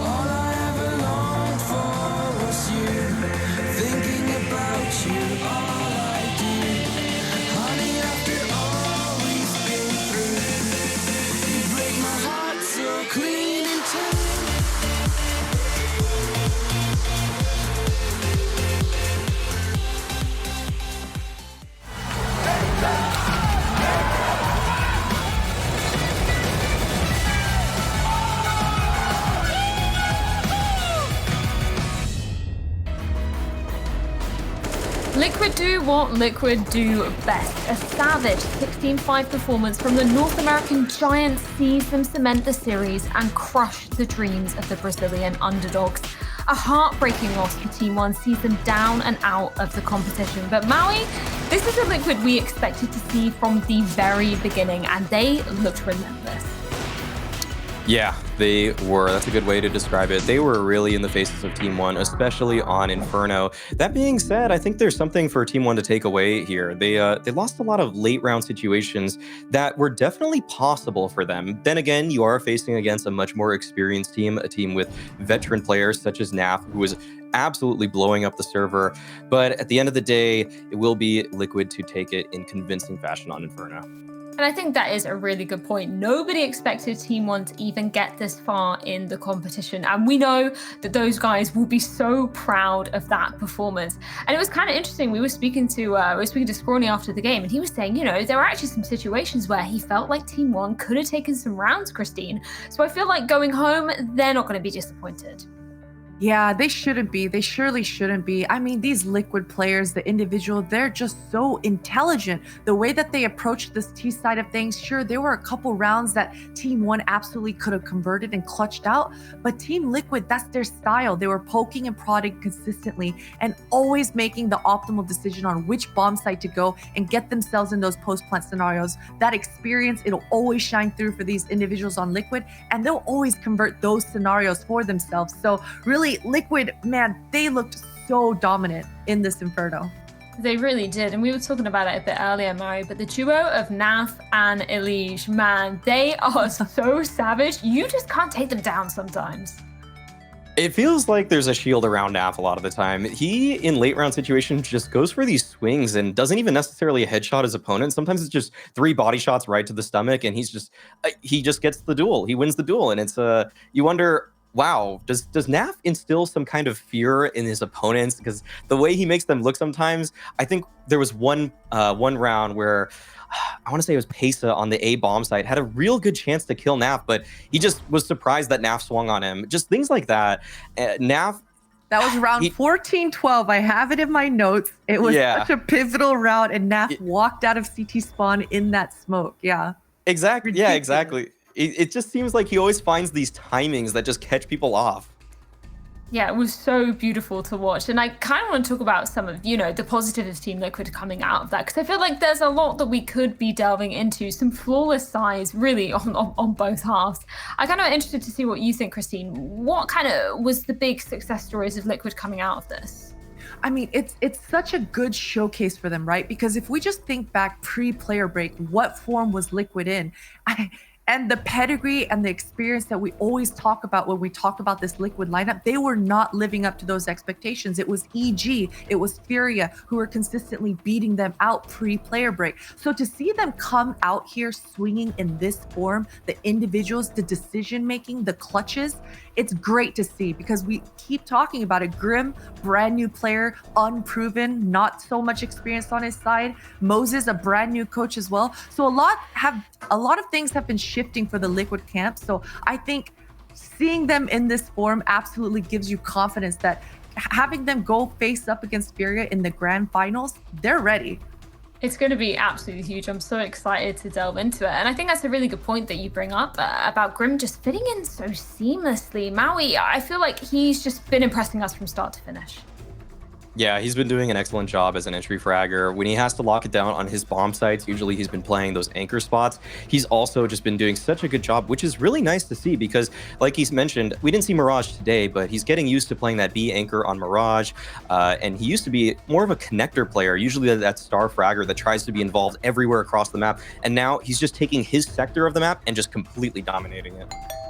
all I ever longed for was you. Thinking about you, all I do. Honey, after all we've been through, you break my heart so clean in two. Liquid do what Liquid do best. A savage 16-5 performance from the North American Giants sees them cement the series and crush the dreams of the Brazilian underdogs. A heartbreaking loss for TeamOne sees them down and out of the competition. But Maui, this is a Liquid we expected to see from the very beginning, and they looked relentless. Yeah, they were. That's a good way to describe it. They were really in the faces of TeamOne, especially on Inferno. That being said, I think there's something for TeamOne to take away here. They lost a lot of late round situations that were definitely possible for them. Then again, you are facing against a much more experienced team, a team with veteran players such as Naf, who is absolutely blowing up the server. But at the end of the day, it will be Liquid to take it in convincing fashion on Inferno. And I think that is a really good point. Nobody expected TeamOne to even get this far in the competition. And we know that those guys will be so proud of that performance. And it was kind of interesting. We were speaking to Scrawny after the game, and he was saying, you know, there were actually some situations where he felt like TeamOne could have taken some rounds, Christine. So I feel like going home, they're not going to be disappointed. Yeah, they shouldn't be. They surely shouldn't be. I mean, these Liquid players, the individual, they're just so intelligent. The way that they approached this T side of things, sure, there were a couple rounds that TeamOne absolutely could have converted and clutched out, but Team Liquid, that's their style. They were poking and prodding consistently and always making the optimal decision on which bomb site to go and get themselves in those post-plant scenarios. That experience, it'll always shine through for these individuals on Liquid, and they'll always convert those scenarios for themselves. So really, Liquid, man, they looked so dominant in this Inferno. They really did, and we were talking about it a bit earlier, Mari, but the duo of Naf and Elige, man, they are so savage. You just can't take them down sometimes. It feels like there's a shield around Naf a lot of the time. He, in late round situations, just goes for these swings and doesn't even necessarily headshot his opponent. Sometimes it's just 3 body shots right to the stomach, and he just gets the duel. He wins the duel, and it's you wonder, wow, does Naf instill some kind of fear in his opponents? Because the way he makes them look sometimes, I think there was one round where I want to say it was Pesa on the A bomb site, had a real good chance to kill Naf, but he just was surprised that Naf swung on him. Just things like that. Naf, That was round 14-12. I have it in my notes. It was such a pivotal round, and Naf walked out of CT spawn in that smoke. Yeah. Exactly. Ridiculous. Yeah, exactly. It just seems like he always finds these timings that just catch people off. Yeah, it was so beautiful to watch. And I kind of want to talk about some of, the positive of Team Liquid coming out of that, because I feel like there's a lot that we could be delving into, some flawless sides really on both halves. I kind of interested to see what you think, Christine. What kind of was the big success stories of Liquid coming out of this? I mean, it's such a good showcase for them, right? Because if we just think back pre-player break, what form was Liquid in? And the pedigree and the experience that we always talk about when we talk about this Liquid lineup, they were not living up to those expectations. It was EG, it was Furia who were consistently beating them out pre-player break. So to see them come out here swinging in this form, the individuals, the decision-making, the clutches, it's great to see, because we keep talking about it. Grim, brand new player, unproven, not so much experience on his side. Moses, a brand new coach as well. So a lot of things have been shifting for the Liquid camp. So I think seeing them in this form absolutely gives you confidence that having them go face up against Furia in the grand finals, they're ready. It's going to be absolutely huge. I'm so excited to delve into it. And I think that's a really good point that you bring up about Grim just fitting in so seamlessly. Maui, I feel like he's just been impressing us from start to finish. Yeah, he's been doing an excellent job as an entry fragger. When he has to lock it down on his bomb sites, usually he's been playing those anchor spots. He's also just been doing such a good job, which is really nice to see, because like he's mentioned, we didn't see Mirage today, but he's getting used to playing that B anchor on Mirage. And he used to be more of a connector player, usually that star fragger that tries to be involved everywhere across the map. And now he's just taking his sector of the map and just completely dominating it.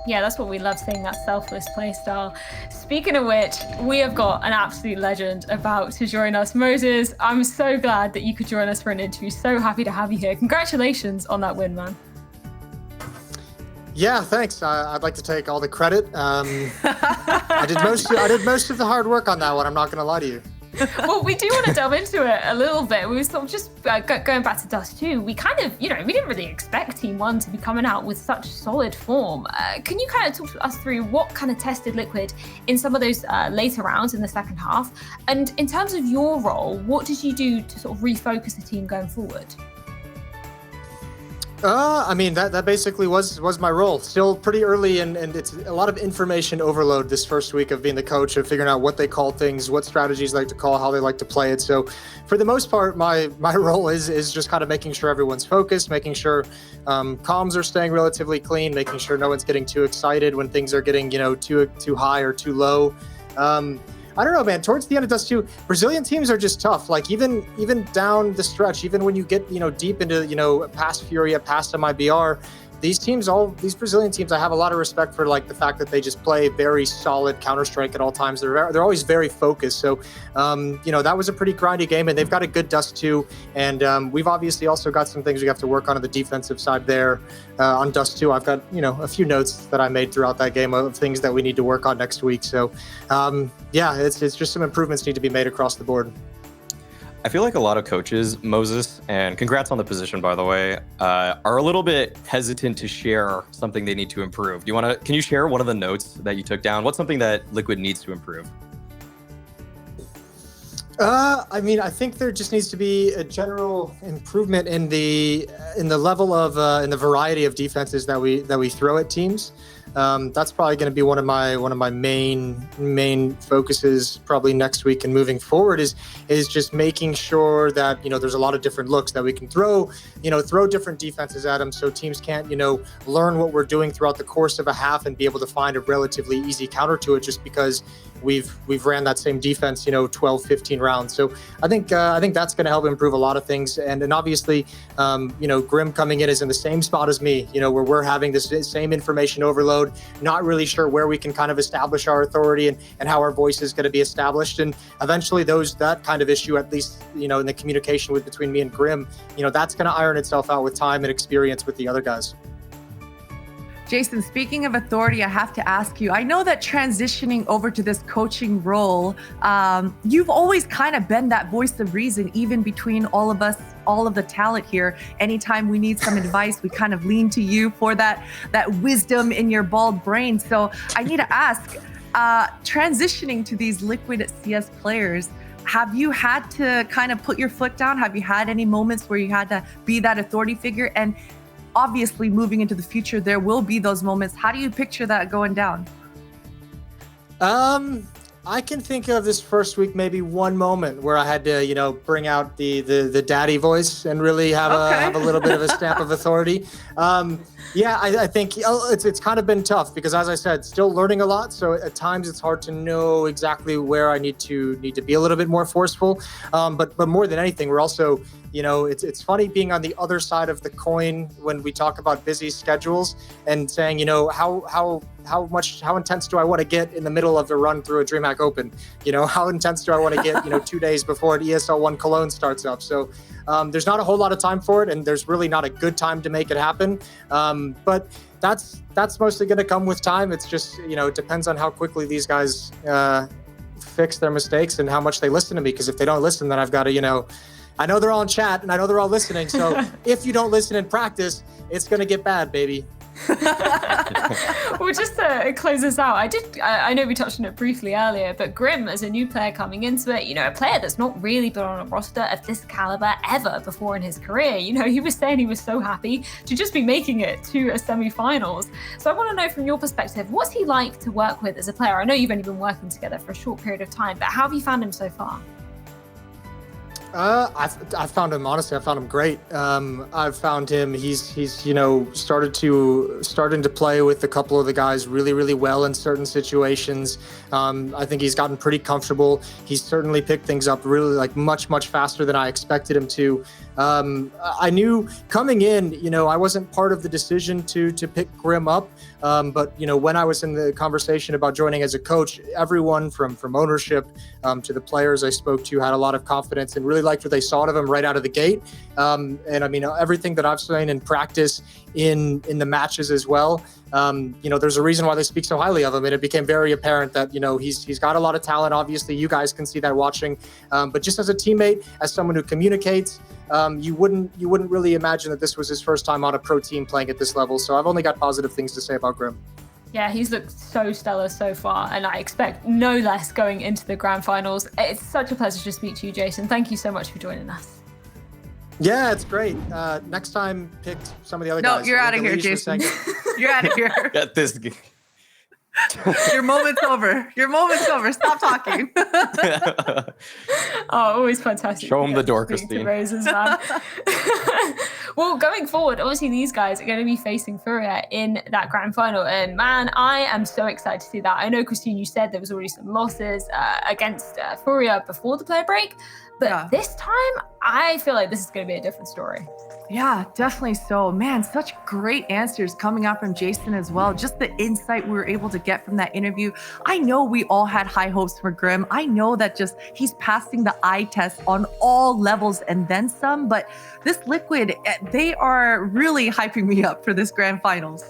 Yeah, that's what we love, seeing that selfless playstyle. Speaking of which, we have got an absolute legend about to join us. Moses, I'm so glad that you could join us for an interview. So happy to have you here. Congratulations on that win, man. Yeah, thanks. I'd like to take all the credit. I did most of the hard work on that one. I'm not going to lie to you. Well, we do want to delve into it a little bit. We were sort of just going back to Dust 2. We kind of, we didn't really expect TeamOne to be coming out with such solid form. Can you kind of talk to us through what kind of tested Liquid in some of those later rounds in the second half? And in terms of your role, what did you do to sort of refocus the team going forward? I mean, that basically was my role. Still pretty early, and it's a lot of information overload this first week of being the coach, of figuring out what they call things, what strategies they like to call, how they like to play it. So for the most part, my role is just kind of making sure everyone's focused, making sure comms are staying relatively clean, making sure no one's getting too excited when things are getting, too high or too low. I don't know, man. Towards the end of Dust 2, Brazilian teams are just tough. Like even down the stretch, even when you get deep into past Furia, past MIBR, these Brazilian teams, I have a lot of respect for, like the fact that they just play very solid Counter-Strike at all times. They're always very focused. So that was a pretty grindy game, and they've got a good Dust 2. And we've obviously also got some things we have to work on the defensive side there on Dust 2. I've got a few notes that I made throughout that game of things that we need to work on next week. So it's just some improvements need to be made across the board. I feel like a lot of coaches, Moses, and congrats on the position, by the way, are a little bit hesitant to share something they need to improve. Can you share one of the notes that you took down? What's something that Liquid needs to improve? I mean, I think there just needs to be a general improvement in the level of in the variety of defenses that we throw at teams. That's probably going to be one of my main focuses probably next week and moving forward is just making sure that there's a lot of different looks that we can throw different defenses at them, so teams can't learn what we're doing throughout the course of a half and be able to find a relatively easy counter to it just because we've ran that same defense 12, 15 rounds. So I think that's going to help improve a lot of things. And obviously Grim coming in is in the same spot as me, where we're having this same information overload, not really sure where we can kind of establish our authority and how our voice is going to be established. And eventually that kind of issue, at least in the communication between me and Grim, that's going to iron itself out with time and experience with the other guys. Jason, speaking of authority, I have to ask you, I know that transitioning over to this coaching role, you've always kind of been that voice of reason, even between all of us, all of the talent here. Anytime we need some advice, we kind of lean to you for that wisdom in your bald brain. So I need to ask, transitioning to these Liquid CS players, have you had to kind of put your foot down? Have you had any moments where you had to be that authority figure? And obviously moving into the future, there will be those moments. How do you picture that going down? I can think of this first week maybe one moment where I had to, you know, bring out the daddy voice and really have a little bit of a stamp of authority. Yeah, I think it's kind of been tough because, as I said, still learning a lot. So at times it's hard to know exactly where I need to be a little bit more forceful. But more than anything, we're also, you know, it's funny being on the other side of the coin when we talk about busy schedules and saying, you know, how intense do I want to get in the middle of the run through a DreamHack Open? You know, how intense do I want to get, you know, 2 days before an ESL 1 Cologne starts up? So there's not a whole lot of time for it, and there's really not a good time to make it happen. But that's mostly going to come with time. It's just, you know, it depends on how quickly these guys fix their mistakes and how much they listen to me. Because if they don't listen, then I've got to, you know, I know they're all in chat and I know they're all listening. So if you don't listen in practice, it's going to get bad, baby. Well, just to close this out, I know we touched on it briefly earlier, but Grim, as a new player coming into it, you know, a player that's not really been on a roster of this caliber ever before in his career. You know, he was saying he was so happy to just be making it to a semi-finals. So I want to know from your perspective, what's he like to work with as a player? I know you've only been working together for a short period of time, but how have you found him so far? I found him, honestly, I found him great. I've found him, he's you know, starting to play with a couple of the guys really, really well in certain situations. I think he's gotten pretty comfortable. He's certainly picked things up really like much faster than I expected him to. I knew coming in, you know, I wasn't part of the decision to pick Grim up. But, you know, when I was in the conversation about joining as a coach, everyone from ownership to the players I spoke to had a lot of confidence and really liked what they saw out of him right out of the gate. And I mean, everything that I've seen in practice in the matches as well, you know, there's a reason why they speak so highly of him. And it became very apparent that, you know, he's got a lot of talent. Obviously, you guys can see that watching. But just as a teammate, as someone who communicates, you wouldn't really imagine that this was his first time on a pro team playing at this level. So I've only got positive things to say about Grim. Yeah, he's looked so stellar so far, and I expect no less going into the grand finals. It's such a pleasure to speak to you, Jason. Thank you so much for joining us. Yeah, it's great. Next time, pick some of the other guys. No, you're out of here, Jason. You're out of here. Got this. Your moment's over. Your moment's over. Stop talking. Oh, always fantastic. Show him the door, Christine. Roses, man. Well, going forward, obviously these guys are going to be facing Furia in that grand final, and man, I am so excited to see that. I know, Christine, you said there was already some losses against Furia before the player break, but this time I feel like this is going to be a different story. Yeah, definitely so. Man, such great answers coming out from Jason as well. Just the insight we were able to get from that interview. I know we all had high hopes for Grim. I know that just he's passing the eye test on all levels and then some, but this Liquid, they are really hyping me up for this grand finals.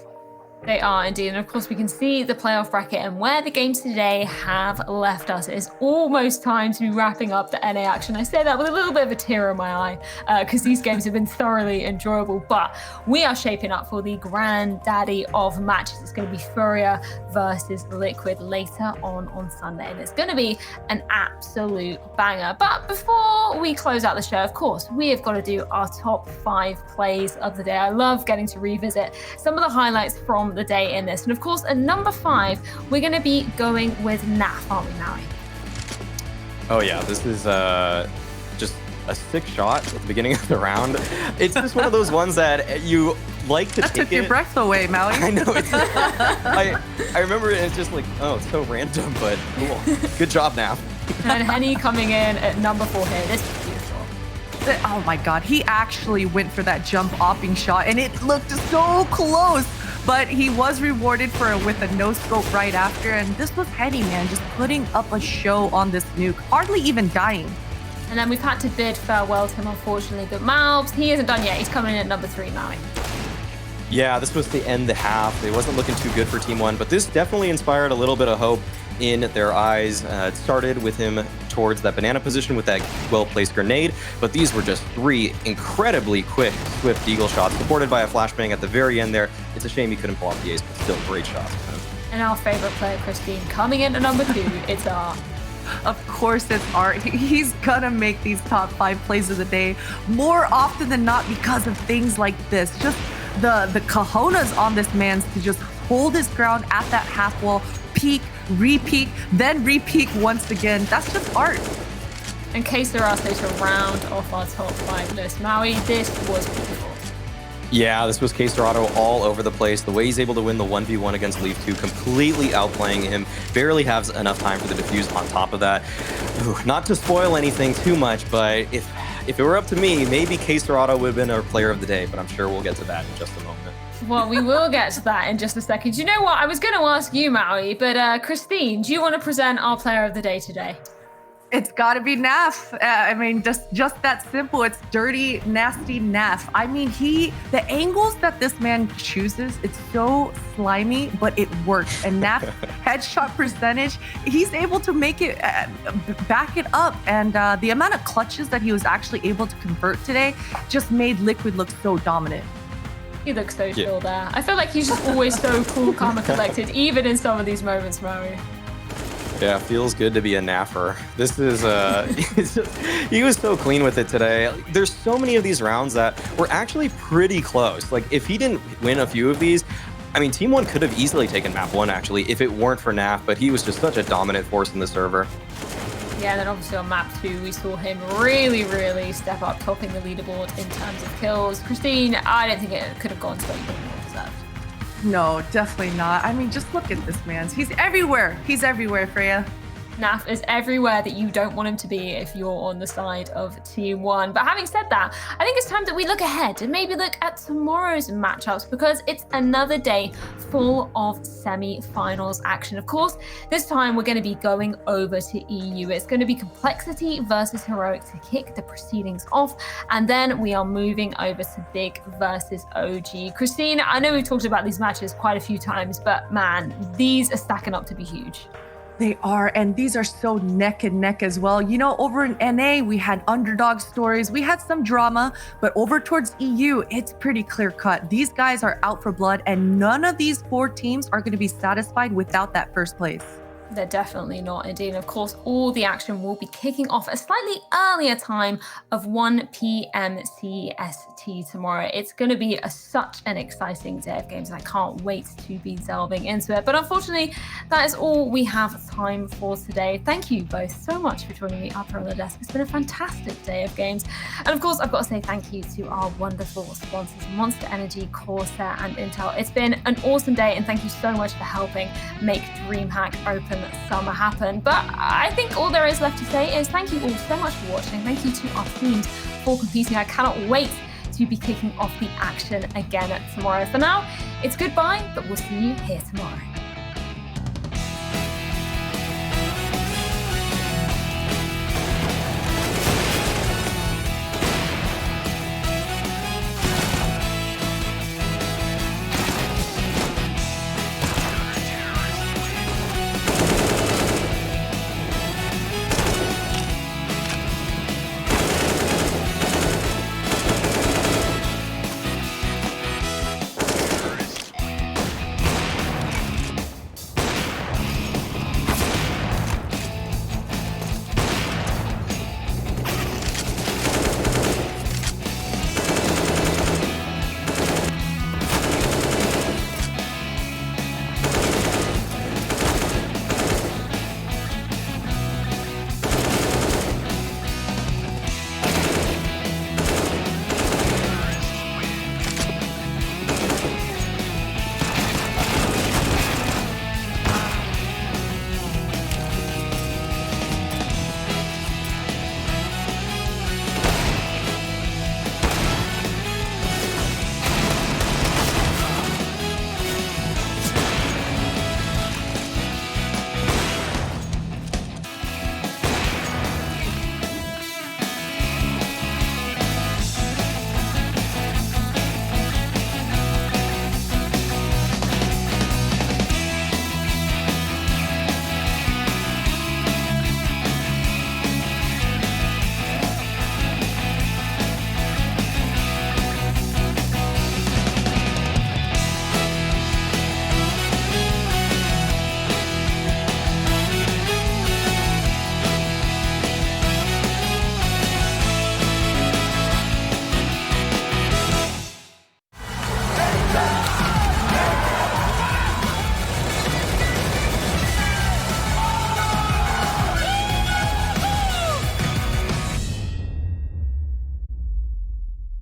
They are indeed. And of course, we can see the playoff bracket and where the games today have left us. It's almost time to be wrapping up the NA action. I say that with a little bit of a tear in my eye because these games have been thoroughly enjoyable. But we are shaping up for the granddaddy of matches. It's going to be Furia versus Liquid later on Sunday. And it's going to be an absolute banger. But before we close out the show, of course, we have got to do our top 5 plays of the day. I love getting to revisit some of the highlights from the day in this. And of course, at number 5, we're going to be going with Naf, aren't we, Maui? Oh yeah, this is just a sick shot at the beginning of the round. It's just one of those ones that you like to that take took your breath away, Maui. I know. I remember it's just like, oh, it's so random, but cool. Good job, Naf. And Henny coming in at number 4 here. This is beautiful. Oh my God, he actually went for that jump opping shot and it looked so close. But he was rewarded with a no-scope right after. And this was Henny, man, just putting up a show on this nuke, hardly even dying. And then we've had to bid farewell to him, unfortunately. But Malbs, he isn't done yet. He's coming in at number 3, Maui. Yeah, this was to end the half. It wasn't looking too good for TeamOne, but this definitely inspired a little bit of hope in their eyes. It started with him towards that banana position with that well-placed grenade, but these were just 3 incredibly quick, swift eagle shots, supported by a flashbang at the very end there. It's a shame he couldn't pull off the ace, but still great shots. And our favorite player, Christine, coming in at number 2, it's Art. Of course it's Art. He's gonna make these top 5 plays of the day more often than not because of things like this. Just the cojones on this man's to just hold his ground at that half wall, peek, re-peek, then re-peek once again. That's just Art. And Queserato to round off our top 5 list. Maui, this was beautiful. Yeah, this was Queserato all over the place. The way he's able to win the 1v1 against Leaf 2, completely outplaying him. Barely has enough time for the defuse on top of that. Ooh, not to spoil anything too much, but if it were up to me, maybe Queserato would have been our player of the day, but I'm sure we'll get to that in just a moment. Well, we will get to that in just a second. You know what? I was going to ask you, Maui, but Christine, do you want to present our player of the day today? It's got to be Naf. I mean, just that simple. It's dirty, nasty Naf. I mean, the angles that this man chooses, it's so slimy, but it works. And Naf headshot percentage, he's able to make it, back it up. And the amount of clutches that he was actually able to convert today just made Liquid look so dominant. He looks so chill there. I feel like he's just always so cool, calm, and collected, even in some of these moments, Maui. Yeah, feels good to be a NAFer. This is, he was so clean with it today. There's so many of these rounds that were actually pretty close. Like, if he didn't win a few of these, I mean, TeamOne could have easily taken map 1, actually, if it weren't for NAF, but he was just such a dominant force in the server. Yeah, and then obviously on map 2, we saw him really, really step up, topping the leaderboard in terms of kills. Christine, I don't think it could have gone so more deserved. No, definitely not. I mean, just look at this man. He's everywhere. He's everywhere, Freya. Naf is everywhere that you don't want him to be if you're on the side of TeamOne. But having said that, I think it's time that we look ahead and maybe look at tomorrow's matchups, because it's another day full of semi-finals action. Of course, this time we're going to be going over to EU. It's going to be Complexity versus Heroic to kick the proceedings off, and then we are moving over to Big versus OG. Christine, I know we've talked about these matches quite a few times, but man, these are stacking up to be huge. They are, and these are so neck and neck as well. You know, over in NA, we had underdog stories, we had some drama, but over towards EU, it's pretty clear cut. These guys are out for blood, and none of these 4 teams are going to be satisfied without that first place. They're definitely not, indeed. And of course, all the action will be kicking off at a slightly earlier time of 1 p.m. CST tomorrow. It's going to be such an exciting day of games, and I can't wait to be delving into it. But unfortunately, that is all we have time for today. Thank you both so much for joining me up here on the desk. It's been a fantastic day of games. And of course, I've got to say thank you to our wonderful sponsors, Monster Energy, Corsair, and Intel. It's been an awesome day, and thank you so much for helping make DreamHack Open Summer happen. But I think all there is left to say is thank you all so much for watching. Thank you to our teams for competing. I cannot wait to be kicking off the action again tomorrow. For now, it's goodbye, but we'll see you here tomorrow.